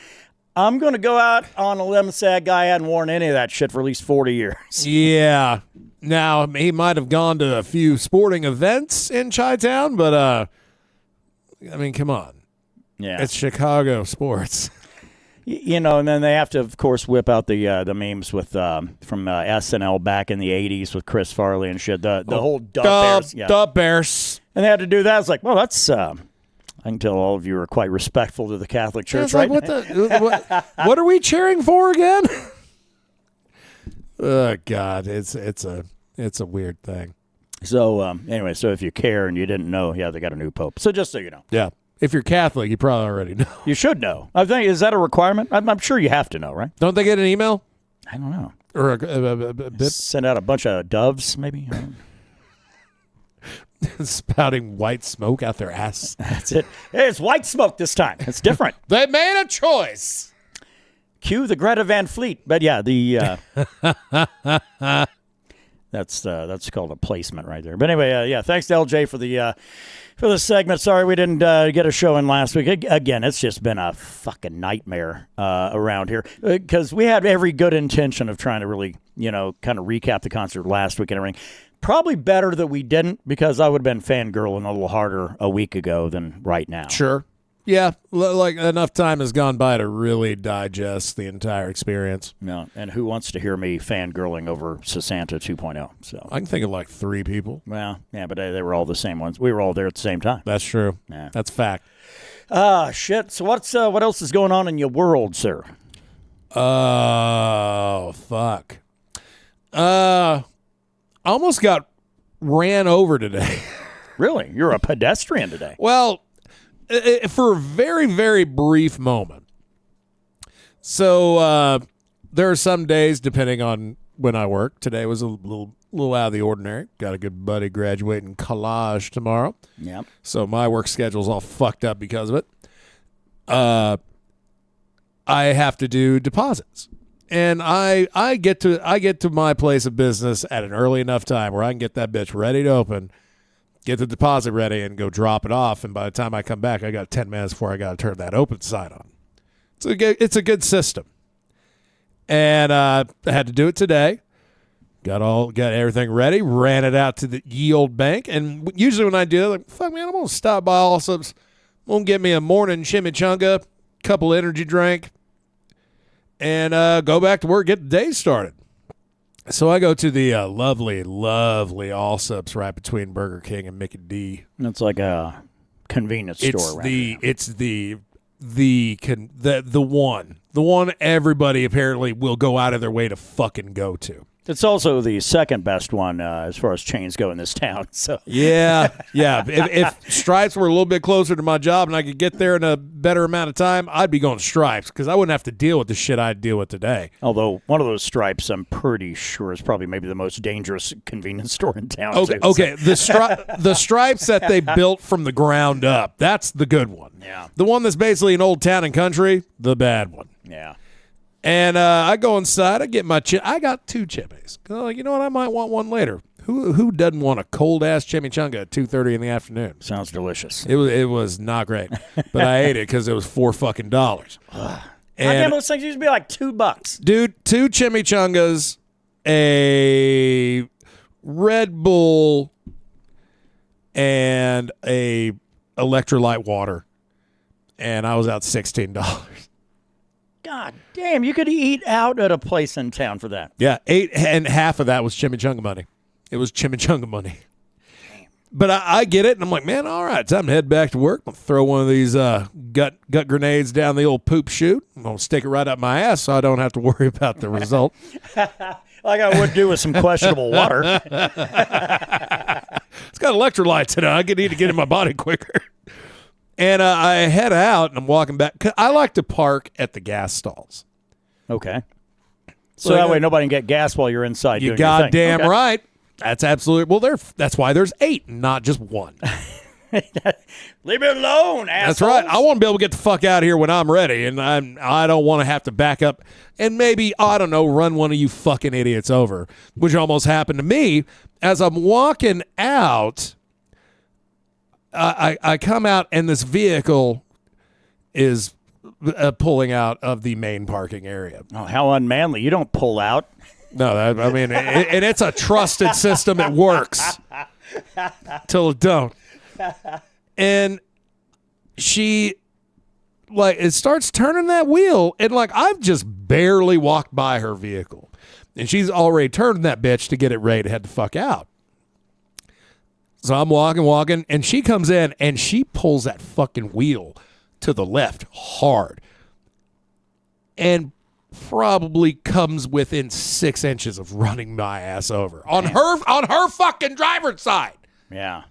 I'm going to go out on a limb and say that guy hadn't worn any of that shit for at least 40 years. Yeah. Now, he might have gone to a few sporting events in Chi-Town, but, I mean, come on. Yeah. It's Chicago sports. You know, and then they have to, of course, whip out the memes with from SNL back in the 80s with Chris Farley and shit. The whole Bears. Yeah. Dub Bears. And they had to do that. I was like, well, that's... I can tell all of you are quite respectful to the Catholic Church, right? What are we cheering for again? Oh, God. It's a weird thing. So anyway, so if you care and you didn't know, yeah, they got a new pope. So just so you know. Yeah. If you're Catholic, you probably already know. You should know. I think, is that a requirement? I'm sure you have to know, right? Don't they get an email? I don't know. Or a bit? Send out a bunch of doves, maybe? Spouting white smoke out their ass. That's it. Hey, it's white smoke this time. It's different. They made a choice. Cue the Greta Van Fleet. But yeah, the that's called a placement right there. But anyway, yeah, thanks to LJ for the segment. Sorry we didn't get a show in last week. Again, it's just been a fucking nightmare around here because we had every good intention of trying to really, kind of recap the concert last week and everything. Probably better that we didn't because I would have been fangirling a little harder a week ago than right now. Sure. Yeah, like enough time has gone by to really digest the entire experience. No, and who wants to hear me fangirling over Sessanta 2.0? So I can think of like 3 people. Well, yeah, but they were all the same ones. We were all there at the same time. That's true. Yeah. That's fact. Shit. So what else is going on in your world, sir? Oh, fuck. Almost got ran over today. Really? You're a pedestrian today? Well, for a very, very brief moment. So there are some days, depending on when I work. Today was a little out of the ordinary. Got a good buddy graduating college tomorrow. Yep. So my work schedule's all fucked up because of it. I have to do deposits. And I get to my place of business at an early enough time where I can get that bitch ready to open, get the deposit ready, and go drop it off. And by the time I come back, I got 10 minutes before I got to turn that open side on. It's a good system. And I had to do it today. Got everything ready, ran it out to the ye old bank. And usually when I do it, like, fuck, man, I'm going to stop by Allsup's. I'm going to get me a morning chimichanga, couple energy drink, and go back to work, get the day started. So I go to the lovely, lovely Allsup's right between Burger King and Mickey D. It's like a convenience store. It's the one everybody apparently will go out of their way to fucking go to. It's also the second best one as far as chains go in this town. So yeah. If Stripes were a little bit closer to my job and I could get there in a better amount of time, I'd be going Stripes because I wouldn't have to deal with the shit I deal with today. Although one of those Stripes, I'm pretty sure, is probably maybe the most dangerous convenience store in town. Okay. The Stripes that they built from the ground up, that's the good one. Yeah. The one that's basically an old town and country, the bad one. Yeah. And I go inside. I get my I got 2 chimneys. Like, you know what? I might want one later. Who doesn't want a cold ass chimichanga at 2:30 in the afternoon? Sounds delicious. It was not great, but I ate it because it was $4. How damn those things used to be like $2? Dude, 2 chimichangas, a Red Bull, and a electrolyte water, and I was out $16. God damn, you could eat out at a place in town for that. Yeah, 8 and half of that was chimichanga money. It was chimichanga money. But I get it, and I'm like, man, all right, time to head back to work. I'll throw one of these gut grenades down the old poop chute. I'm going to stick it right up my ass so I don't have to worry about the result. Like I would do with some questionable water. It's got electrolytes in it. I need to get in my body quicker. And I head out, and I'm walking back. 'Cause I like to park at the gas stalls. Okay. So that way nobody can get gas while you're inside doing your thing. You goddamn okay. right. That's absolutely. Well, that's why there's 8, not just 1. Leave it alone, assholes. That's right. I want to be able to get the fuck out of here when I'm ready, and I don't want to have to back up and maybe, I don't know, run one of you fucking idiots over, which almost happened to me. As I'm walking out, I come out, and this vehicle is pulling out of the main parking area. Oh, how unmanly. You don't pull out. No, I mean, and it's a trusted system. It works till it don't. And she, like, it starts turning that wheel, and, like, I've just barely walked by her vehicle, and she's already turned that bitch to get it ready to head the fuck out. So I'm walking, and she comes in, and she pulls that fucking wheel to the left hard. And probably comes within 6 inches of running my ass over on her fucking driver's side. Yeah.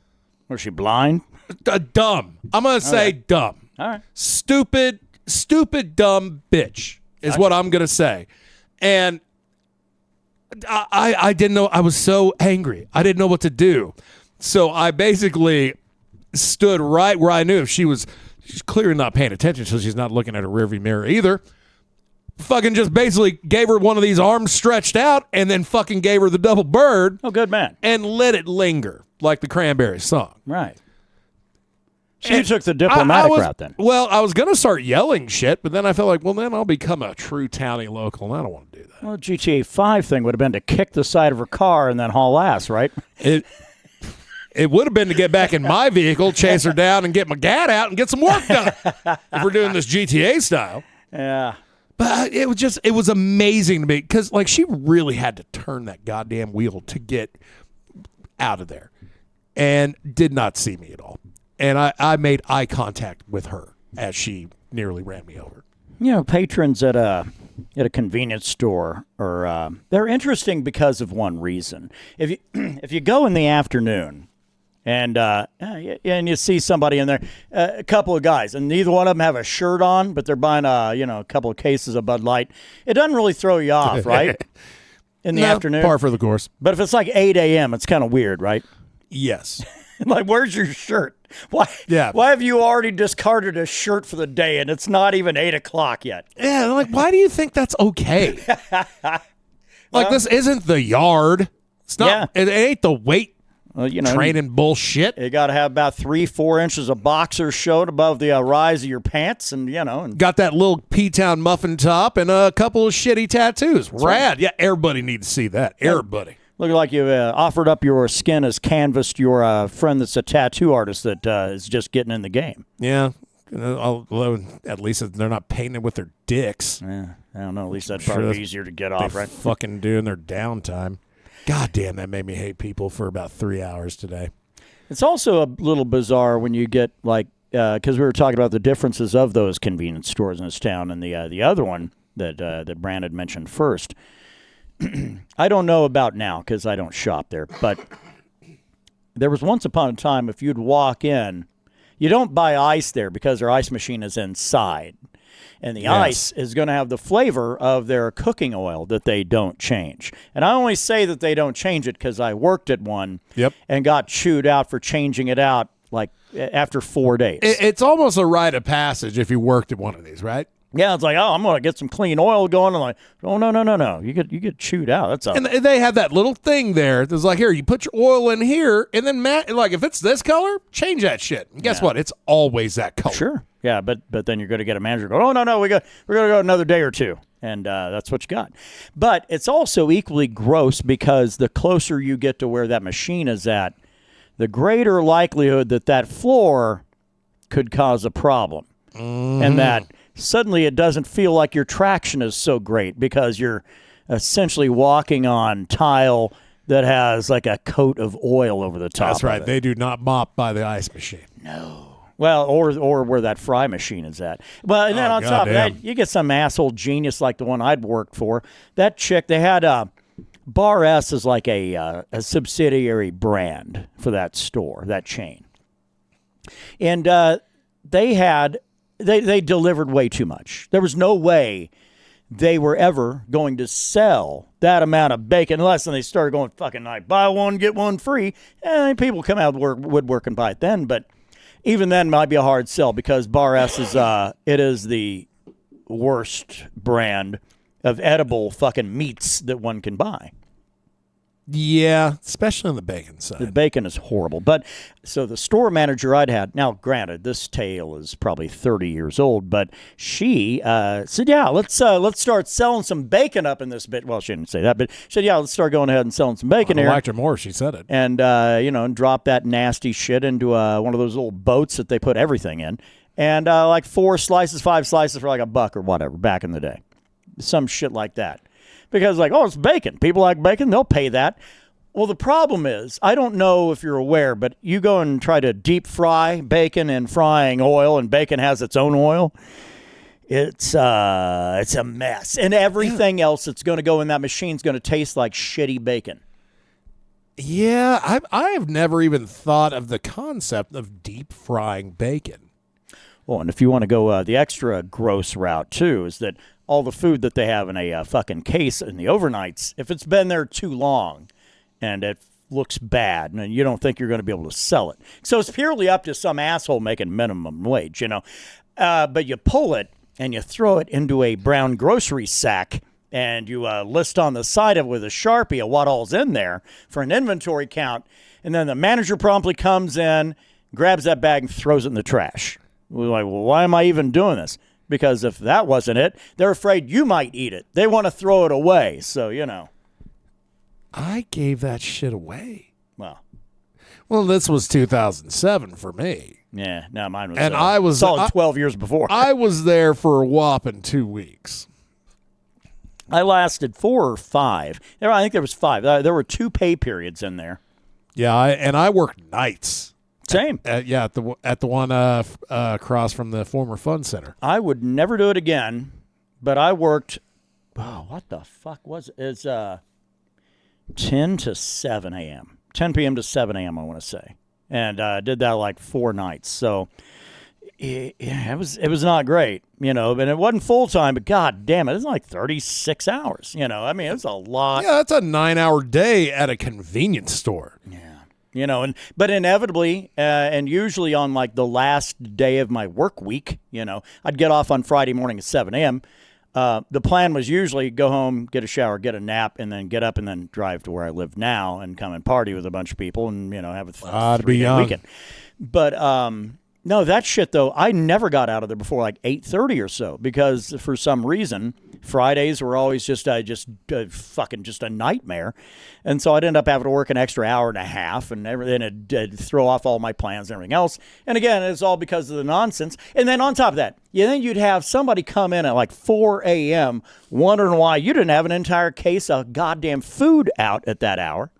Was she blind? Dumb. I'm gonna say dumb. All right. Stupid, dumb bitch is what I'm gonna say. And I didn't know. I was so angry. I didn't know what to do. So I basically stood right where I knew if she's clearly not paying attention, so she's not looking at her rearview mirror either. Fucking just basically gave her one of these arms stretched out and then fucking gave her the double bird. Oh, good man. And let it linger like the Cranberries song. Right. So you took the diplomatic route then. Well, I was going to start yelling shit, but then I felt like, well, then I'll become a true townie local, and I don't want to do that. Well, GTA 5 thing would have been to kick the side of her car and then haul ass, right? It would have been to get back in my vehicle, chase her down, and get my gat out and get some work done if we're doing this GTA style. Yeah. But it was amazing to me because, like, she really had to turn that goddamn wheel to get out of there and did not see me at all. And I made eye contact with her as she nearly ran me over. You know, patrons at a convenience store are they're interesting because of one reason. If you go in the afternoon and you see somebody in there, a couple of guys, and neither one of them have a shirt on, but they're buying a couple of cases of Bud Light, it doesn't really throw you off, right? In the afternoon, par for the course. But if it's like 8 a.m., it's kind of weird, right? Yes. Like, where's your shirt? Why? Yeah. Why have you already discarded a shirt for the day and it's not even 8 o'clock yet? Yeah, like, why do you think that's okay? Like, this isn't the yard. It's not. Yeah. It ain't the weight training bullshit. You got to have about 3-4 inches of boxers showed above the rise of your pants, and and got that little P-Town muffin top and a couple of shitty tattoos. Rad. Right. Yeah, everybody needs to see that. Everybody. Looking like you offered up your skin as canvas to your friend that's a tattoo artist that is just getting in the game. Yeah. At least they're not painting it with their dicks. Yeah, I don't know. At least that's probably easier to get off, right? Fucking doing their downtime. God damn, that made me hate people for about 3 hours today. It's also a little bizarre when you get like, because we were talking about the differences of those convenience stores in this town and the other one that Brand had mentioned first. I don't know about now because I don't shop there, but there was once upon a time if you'd walk in, you don't buy ice there because their ice machine is inside. And the ice is going to have the flavor of their cooking oil that they don't change. And I only say that they don't change it because I worked at one and got chewed out for changing it out like after 4 days. It's almost a rite of passage if you worked at one of these, right? Yeah, it's like, oh, I'm going to get some clean oil going. I'm like, oh, no. You get chewed out. That's and they have that little thing there that's like, here, you put your oil in here, and then, like, if it's this color, change that shit. And guess what? It's always that color. Sure. Yeah, but then you're going to get a manager going, oh, no, we're going to go another day or two. And that's what you got. But it's also equally gross because the closer you get to where that machine is at, the greater likelihood that floor could cause a problem. Mm-hmm. And that suddenly it doesn't feel like your traction is so great because you're essentially walking on tile that has like a coat of oil over the top. That's right. Of it. They do not mop by the ice machine. No. Well, or where that fry machine is at. Well, and then on top of that, you get some asshole genius like the one I'd worked for. That chick, they had Bar S is like a subsidiary brand for that store, that chain. And they delivered way too much. There was no way they were ever going to sell that amount of bacon unless they started going fucking like buy one, get one free. And people come out of woodwork and buy it then, but even then might be a hard sell because Bar S is it is the worst brand of edible fucking meats that one can buy. Yeah, especially on the bacon side. The bacon is horrible. But so the store manager I'd had, now granted, this tale is probably 30 years old, but she said, yeah, let's start selling some bacon up in this bit. Well, she didn't say that, but she said, yeah, let's start going ahead and selling some bacon here. I liked her more. She said it. And, and drop that nasty shit into one of those little boats that they put everything in. And like 5 slices for like $1 or whatever back in the day. Some shit like that. Because like, oh, it's bacon. People like bacon. They'll pay that. Well, the problem is, I don't know if you're aware, but you go and try to deep fry bacon in frying oil, and bacon has its own oil. It's a mess, and everything else that's going to go in that machine's going to taste like shitty bacon. Yeah, I have never even thought of the concept of deep frying bacon. Well, and if you want to go the extra gross route too, is that all the food that they have in a fucking case in the overnights, if it's been there too long, and it looks bad, and you don't think you're going to be able to sell it, so it's purely up to some asshole making minimum wage, But you pull it and you throw it into a brown grocery sack, and you list on the side of it with a Sharpie of what all's in there for an inventory count, and then the manager promptly comes in, grabs that bag, and throws it in the trash. We're like, well, why am I even doing this? Because if that wasn't it, they're afraid you might eat it. They want to throw it away, so, I gave that shit away. Well, this was 2007 for me. Yeah, no, mine was. And I was solid 12 years before. I was there for a whopping 2 weeks. I lasted 4 or 5. I think there was 5. There were 2 pay periods in there. Yeah, I worked nights. Same. At the one across from the former fun center. I would never do it again, but I worked. Oh, what the fuck was it? It's 10 to 7 a.m. 10 p.m. to 7 a.m. I want to say, and did that like 4 nights. So it was not great, and it wasn't full time, but god damn it, it's like 36 hours. I mean, it's a lot. Yeah, that's a 9-hour day at a convenience store. Yeah. But inevitably, and usually on like the last day of my work week, I'd get off on Friday morning at 7 a.m. The plan was usually go home, get a shower, get a nap, and then get up and then drive to where I live now and come and party with a bunch of people and, have a 3-day weekend. But no, that shit, though, I never got out of there before like 8:30 or so because for some reason, Fridays were always just a nightmare. And so I'd end up having to work an extra hour and a half and everything. It'd throw off all my plans and everything else. And again, it's all because of the nonsense. And then on top of that, then you'd have somebody come in at like 4 a.m. wondering why you didn't have an entire case of goddamn food out at that hour.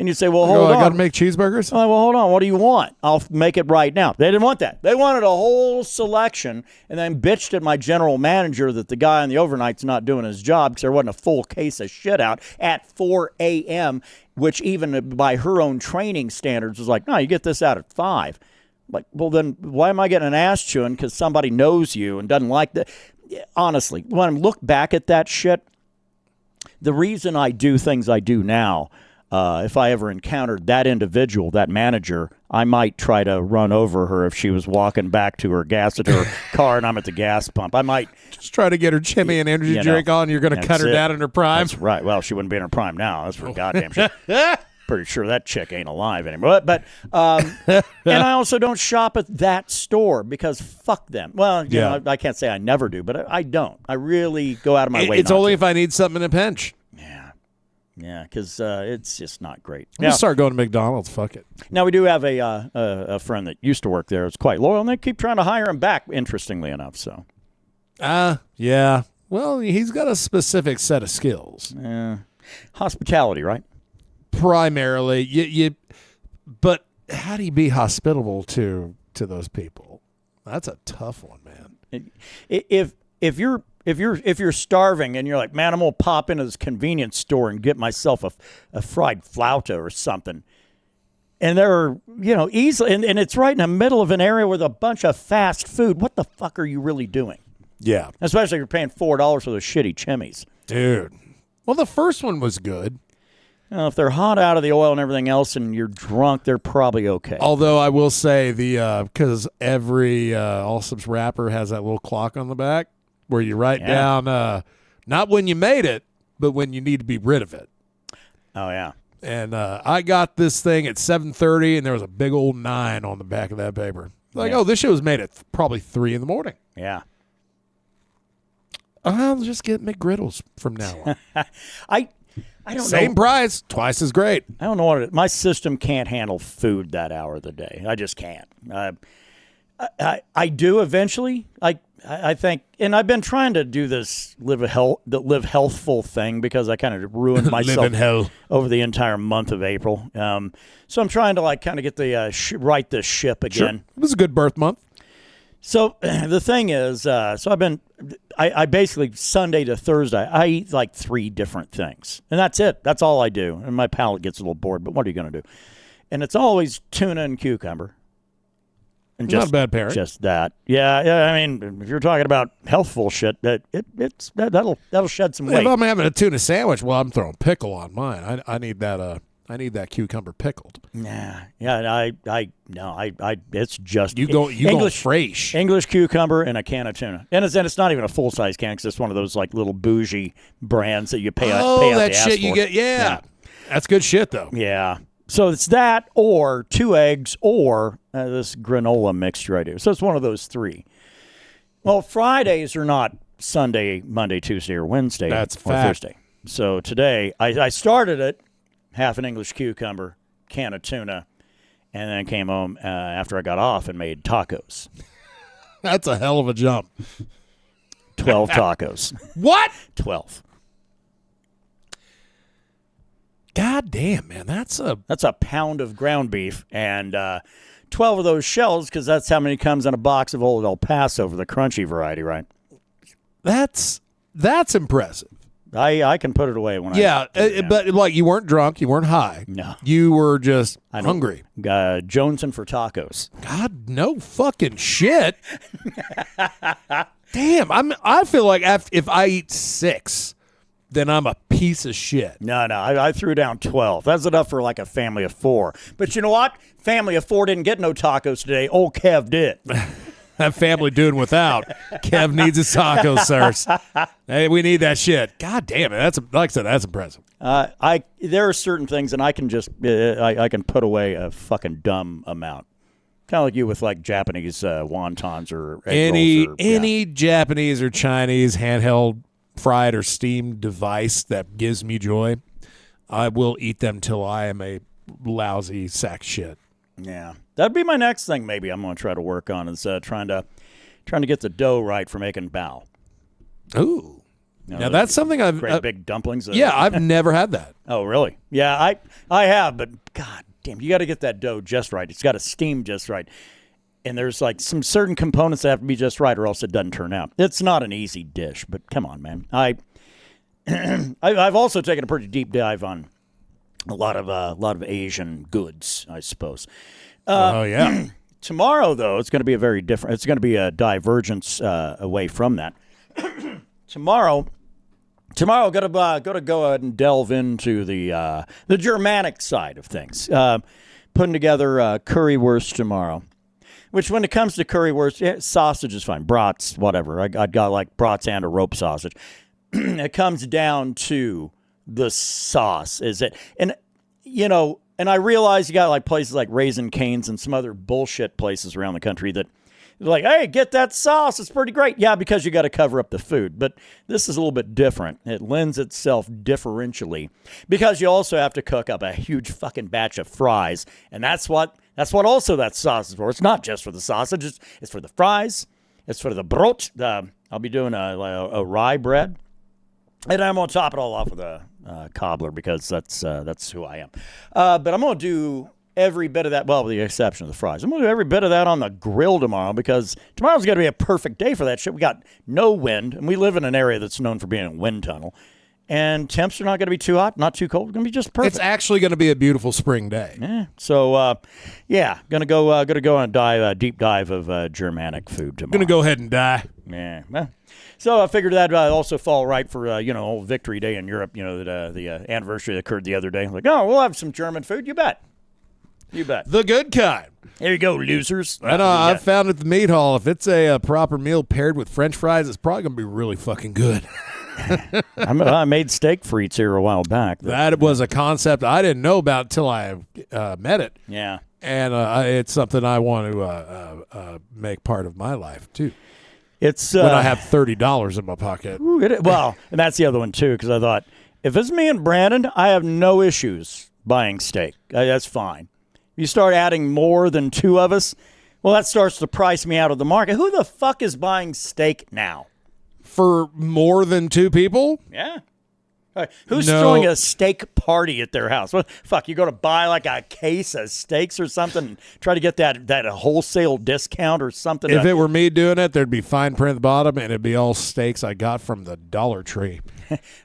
And you say, well, hold on. I got to make cheeseburgers? I'm like, well, hold on. What do you want? I'll make it right now. They didn't want that. They wanted a whole selection and then bitched at my general manager that the guy on the overnight's not doing his job because there wasn't a full case of shit out at 4 a.m., which even by her own training standards was like, no, you get this out at 5. Like, well, then why am I getting an ass chewing because somebody knows you and doesn't like that? Honestly, when I look back at that shit, the reason I do things I do now, if I ever encountered that individual, that manager, I might try to run over her if she was walking back to her car and I'm at the gas pump. I might just try to get her chimney and energy drink on. You're going to cut her down in her prime. That's right. Well, she wouldn't be in her prime now. That's for goddamn sure. Pretty sure that chick ain't alive anymore. But and I also don't shop at that store because fuck them. Well, you know, I can't say I never do, but I don't. I really go out of my way. It's only if I need something in a pinch. Yeah, because it's just not great. I'm going to start going to McDonald's. Fuck it. Now, we do have a friend that used to work there. It's quite loyal, and they keep trying to hire him back, interestingly enough. So, yeah. Well, he's got a specific set of skills. Hospitality, right? Primarily. But how do you be hospitable to those people? That's a tough one, man. If you're starving and you're like, man, I'm gonna pop into this convenience store and get myself a fried flauta or something, and they're easily and it's right in the middle of an area with a bunch of fast food. What the fuck are you really doing? Yeah, especially if you're paying $4 for those shitty chimis, dude. Well, the first one was good. If they're hot out of the oil and everything else, and you're drunk, they're probably okay. Although I will say because every Allsup's wrapper has that little clock on the back. Where you write down not when you made it, but when you need to be rid of it. Oh, yeah. And I got this thing at 7:30, and there was a big old 9 on the back of that paper. Like, this shit was made at probably 3 in the morning. Yeah. I'll just get McGriddles from now on. I don't know. Same price, twice as great. I don't know what my system can't handle food that hour of the day. I just can't. I do eventually. I think, and I've been trying to do this live healthful thing because I kind of ruined myself live in hell over the entire month of April. So I'm trying to kind of get the right the ship again. Sure. It was a good birth month. So the thing is, I basically Sunday to Thursday, I eat like 3 different things. And that's it. That's all I do. And my palate gets a little bored, but what are you going to do? And it's always tuna and cucumber. And Not a bad pairing. Just that. Yeah. I mean, if you're talking about healthful shit, that'll shed some weight. If I'm having a tuna sandwich, well, I'm throwing pickle on mine. I need that. I need that cucumber pickled. Yeah. It's just You go fresh. English cucumber and a can of tuna, and it's not even a full size can because it's one of those like little bougie brands that you pay. Oh, out that the ass shit you for. get. Yeah, that's good shit though. Yeah. So it's that or 2 eggs or this granola mixture I do. So it's one of those 3. Well, Fridays are not Sunday, Monday, Tuesday, or Wednesday. That's or fact. Thursday. So today I started it, half an English cucumber, can of tuna, and then came home after I got off and made tacos. That's a hell of a jump. 12 tacos. What? 12. God damn, man. That's a pound of ground beef and 12 of those shells because that's how many comes in a box of Old El Paso for the crunchy variety, right? that's impressive. I can put it away when but like you weren't drunk, you weren't high. No. You were just hungry. Jonesing for tacos. God, no fucking shit. Damn, I feel like if I eat 6, then I'm a piece of shit. No, I threw down 12. That's enough for like a family of 4. But you know what? Family of 4 didn't get no tacos today. Old Kev did. That family doing without. Kev needs his tacos, sirs. Hey, we need that shit. God damn it. That's like I said, that's impressive. There are certain things, and I can just I can put away a fucking dumb amount. Kind of like you with like Japanese wontons or egg rolls any Japanese or Chinese handheld fried or steamed device that gives me joy, I will eat them till I am a lousy sack shit. Yeah, that'd be my next thing. Maybe I'm going to try to work on is trying to get the dough right for making bao. Ooh, now that's something I've great big dumplings. I've never had that. Oh, really? Yeah, I have, but god damn, you got to get that dough just right. It's got to steam just right. And there's like some certain components that have to be just right, or else it doesn't turn out. It's not an easy dish, but come on, man. I've also taken a pretty deep dive on a lot of Asian goods, I suppose. Oh yeah. Tomorrow, though, it's going to be it's going to be a divergence away from that. Tomorrow, got to go ahead and delve into the Germanic side of things. Putting together currywurst tomorrow. Which, when it comes to currywurst, sausage is fine. Brats, whatever. I'd got like brats and a rope sausage. It comes down to the sauce, is it? And, and I realize you got like places like Raising Cane's and some other bullshit places around the country that they're like, hey, get that sauce. It's pretty great. Yeah, because you got to cover up the food. But this is a little bit different. It lends itself differentially because you also have to cook up a huge fucking batch of fries. And that's what also that sauce is for. It's not just for the sausage. It's for the fries. It's for the brot. I'll be doing a rye bread. And I'm going to top it all off with a cobbler because that's who I am. But I'm going to do every bit of that, well, with the exception of the fries. I'm going to do every bit of that on the grill tomorrow because tomorrow's going to be a perfect day for that shit. We got no wind, and we live in an area that's known for being a wind tunnel. And temps are not going to be too hot, not too cold. It's going to be just perfect. It's actually going to be a beautiful spring day. Yeah. So, going to go on a deep dive of Germanic food tomorrow. Going to go ahead and die. Yeah. Well, so I figured that also fall right for old Victory Day in Europe. That the anniversary that occurred the other day. Like, oh, we'll have some German food. You bet. The good kind. There you go, losers. And I've found at the meat hall, if it's a proper meal paired with French fries, it's probably going to be really fucking good. I made steak frites here a while back. That was a concept I didn't know about until I met it. Yeah. And it's something I want to make part of my life, too. It's when I have $30 in my pocket. Well, and that's the other one, too, because I thought, if it's me and Brandon, I have no issues buying steak. That's fine. You start adding more than 2 of us, well, that starts to price me out of the market. Who the fuck is buying steak now? For more than 2 people? Yeah. Who's No. throwing a steak party at their house? What fuck? You go to buy like a case of steaks or something, and try to get that wholesale discount or something. If it were me doing it, there'd be fine print at the bottom, and it'd be all steaks I got from the Dollar Tree.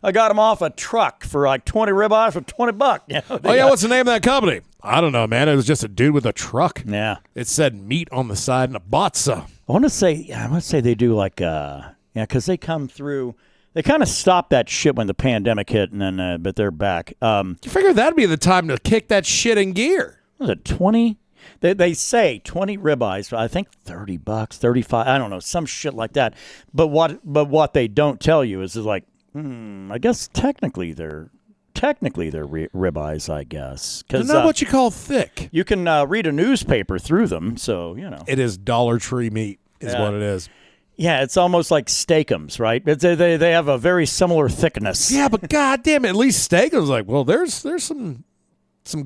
I got them off a truck for like 20 ribeyes for $20. You know, Oh yeah, what's the name of that company? I don't know, man. It was just a dude with a truck. Yeah. It said meat on the side and a bought some. I want to say they do like because they come through. They kind of stopped that shit when the pandemic hit, and then but they're back. You figure that'd be the time to kick that shit in gear. Was it 20? They say 20 ribeyes. I think $30, 35. I don't know, some shit like that. But what they don't tell you is like, I guess technically they're ribeyes. I guess They're because not what you call thick. you can read a newspaper through them. So you know. It is Dollar Tree meat, is what it is. Yeah, it's almost like steakums, right? They have a very similar thickness. Yeah, but goddamn, at least steak was like, well, there's some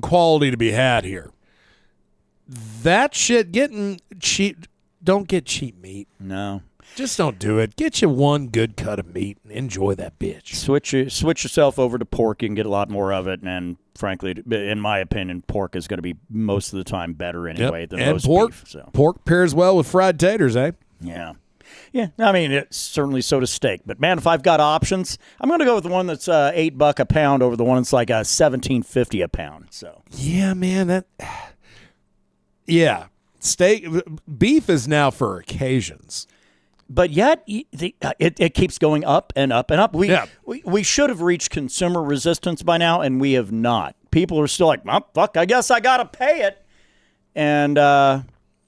quality to be had here. That shit getting cheap. Don't get cheap meat. No. Just don't do it. Get you one good cut of meat and enjoy that bitch. Switch yourself over to pork. You can get a lot more of it, and frankly, in my opinion, pork is going to be most of the time better anyway than and roast pork. beef. So Pork pairs well with fried taters, eh? yeah. I mean, it's certainly so does steak. But man, if I've got options, I'm going to go with the one that's $8 a pound over the one that's like $17.50 a pound. So Yeah, man. Yeah, steak beef is now for occasions. but yet it keeps going up and up and up. We should have reached consumer resistance by now, and we have not. People are still like, oh, fuck, I guess I got to pay it. And and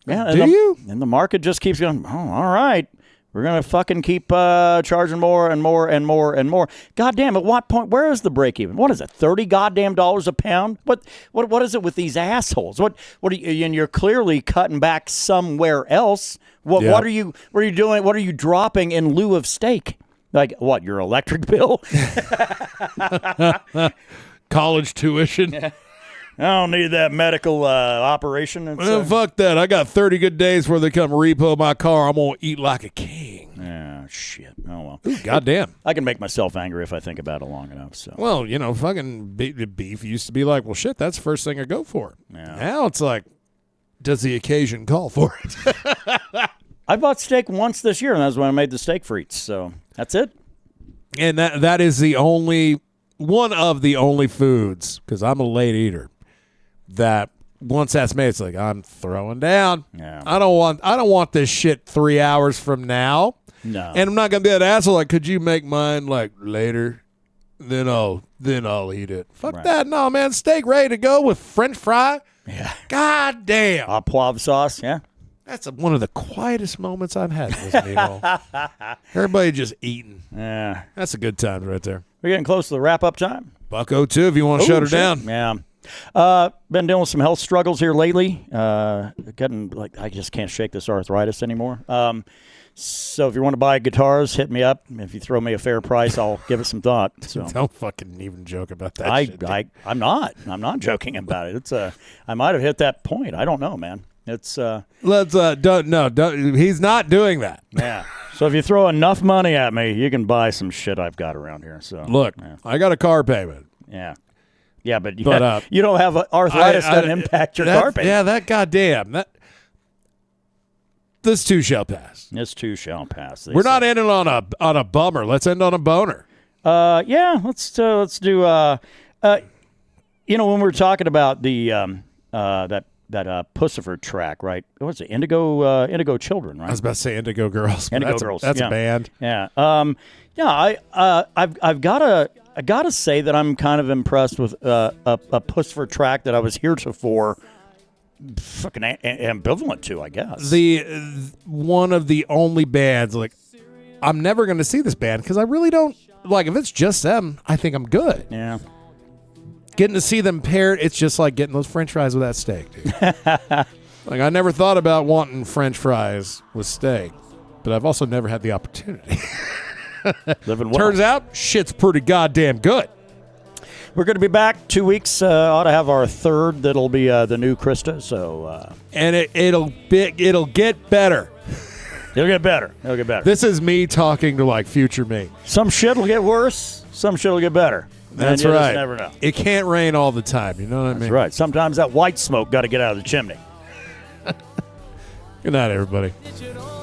the market just keeps going, oh, all right. We're going to fucking keep charging more and more and more and more. God damn, at what point, where is the break even? What is it, $30 goddamn dollars a pound? What is it with these assholes? What are you, and you're clearly cutting back somewhere else. What are you doing? What are you dropping in lieu of steak? Like what, your electric bill? College tuition. Yeah. I don't need that medical operation. Well, fuck that. I got 30 good days where they come repo my car. I'm going to eat like a king. Yeah, shit. Oh, well. Ooh, goddamn. I can make myself angry if I think about it long enough. So. Well, fucking beef used to be like, well, shit, that's the first thing I go for. Yeah. Now it's like, does the occasion call for it? I bought steak once this year, and that was when I made the steak frites. So that's it. And that is one of the only foods, because I'm a late eater, that once that's made, it's like, I'm throwing down. Yeah. I don't want this shit 3 hours from now. No. And I'm not gonna be that asshole like, could you make mine like later? Then I'll eat it. Fuck Right. that. No, man, steak ready to go with French fry. Yeah. God damn. Au poivre sauce. Yeah. That's one of the quietest moments I've had in this meal. Everybody just eating. Yeah. That's a good time right there. We're getting close to the wrap up time. $1.02 if you want to shut her down. Yeah. Been dealing with some health struggles here lately. Getting like I just can't shake this arthritis anymore. So if you want to buy guitars, hit me up. If you throw me a fair price, I'll give it some thought. So Don't fucking even joke about that shit. I'm not joking about it. It's I might have hit that point. I don't know, man. It's don't he's not doing that. yeah. So if you throw enough money at me, you can buy some shit I've got around here. So Look, yeah. I got a car payment. Yeah. Yeah, but But, you don't have arthritis doesn't impact your car payment. Yeah, that goddamn. This too shall pass. This too shall pass. We're not ending on a bummer. Let's end on a boner. Yeah, let's do when we were talking about the that Pussifer track, right? What was it? Indigo Children, right? I was about to say Indigo Girls. But Indigo that's Girls. That's yeah. a band. Yeah. I've got to say that I'm kind of impressed with a Pussifer track that I was heretofore fucking ambivalent to, I guess. One of the only bands, like, I'm never going to see this band because I really don't, like, if it's just them, I think I'm good. Yeah. Getting to see them paired, it's just like getting those French fries with that steak, dude. Like, I never thought about wanting French fries with steak, but I've also never had the opportunity. Living well. Turns out, shit's pretty goddamn good. We're going to be back 2 weeks. Ought to have our third. That'll be the new Krista. So, And it'll get better. It'll get better. It'll get better. This is me talking to like future me. Some shit will get worse. Some shit will get better. That's and you right. Just never know. It can't rain all the time. You know what I mean? That's right. Sometimes that white smoke got to get out of the chimney. Good night, everybody. Digital.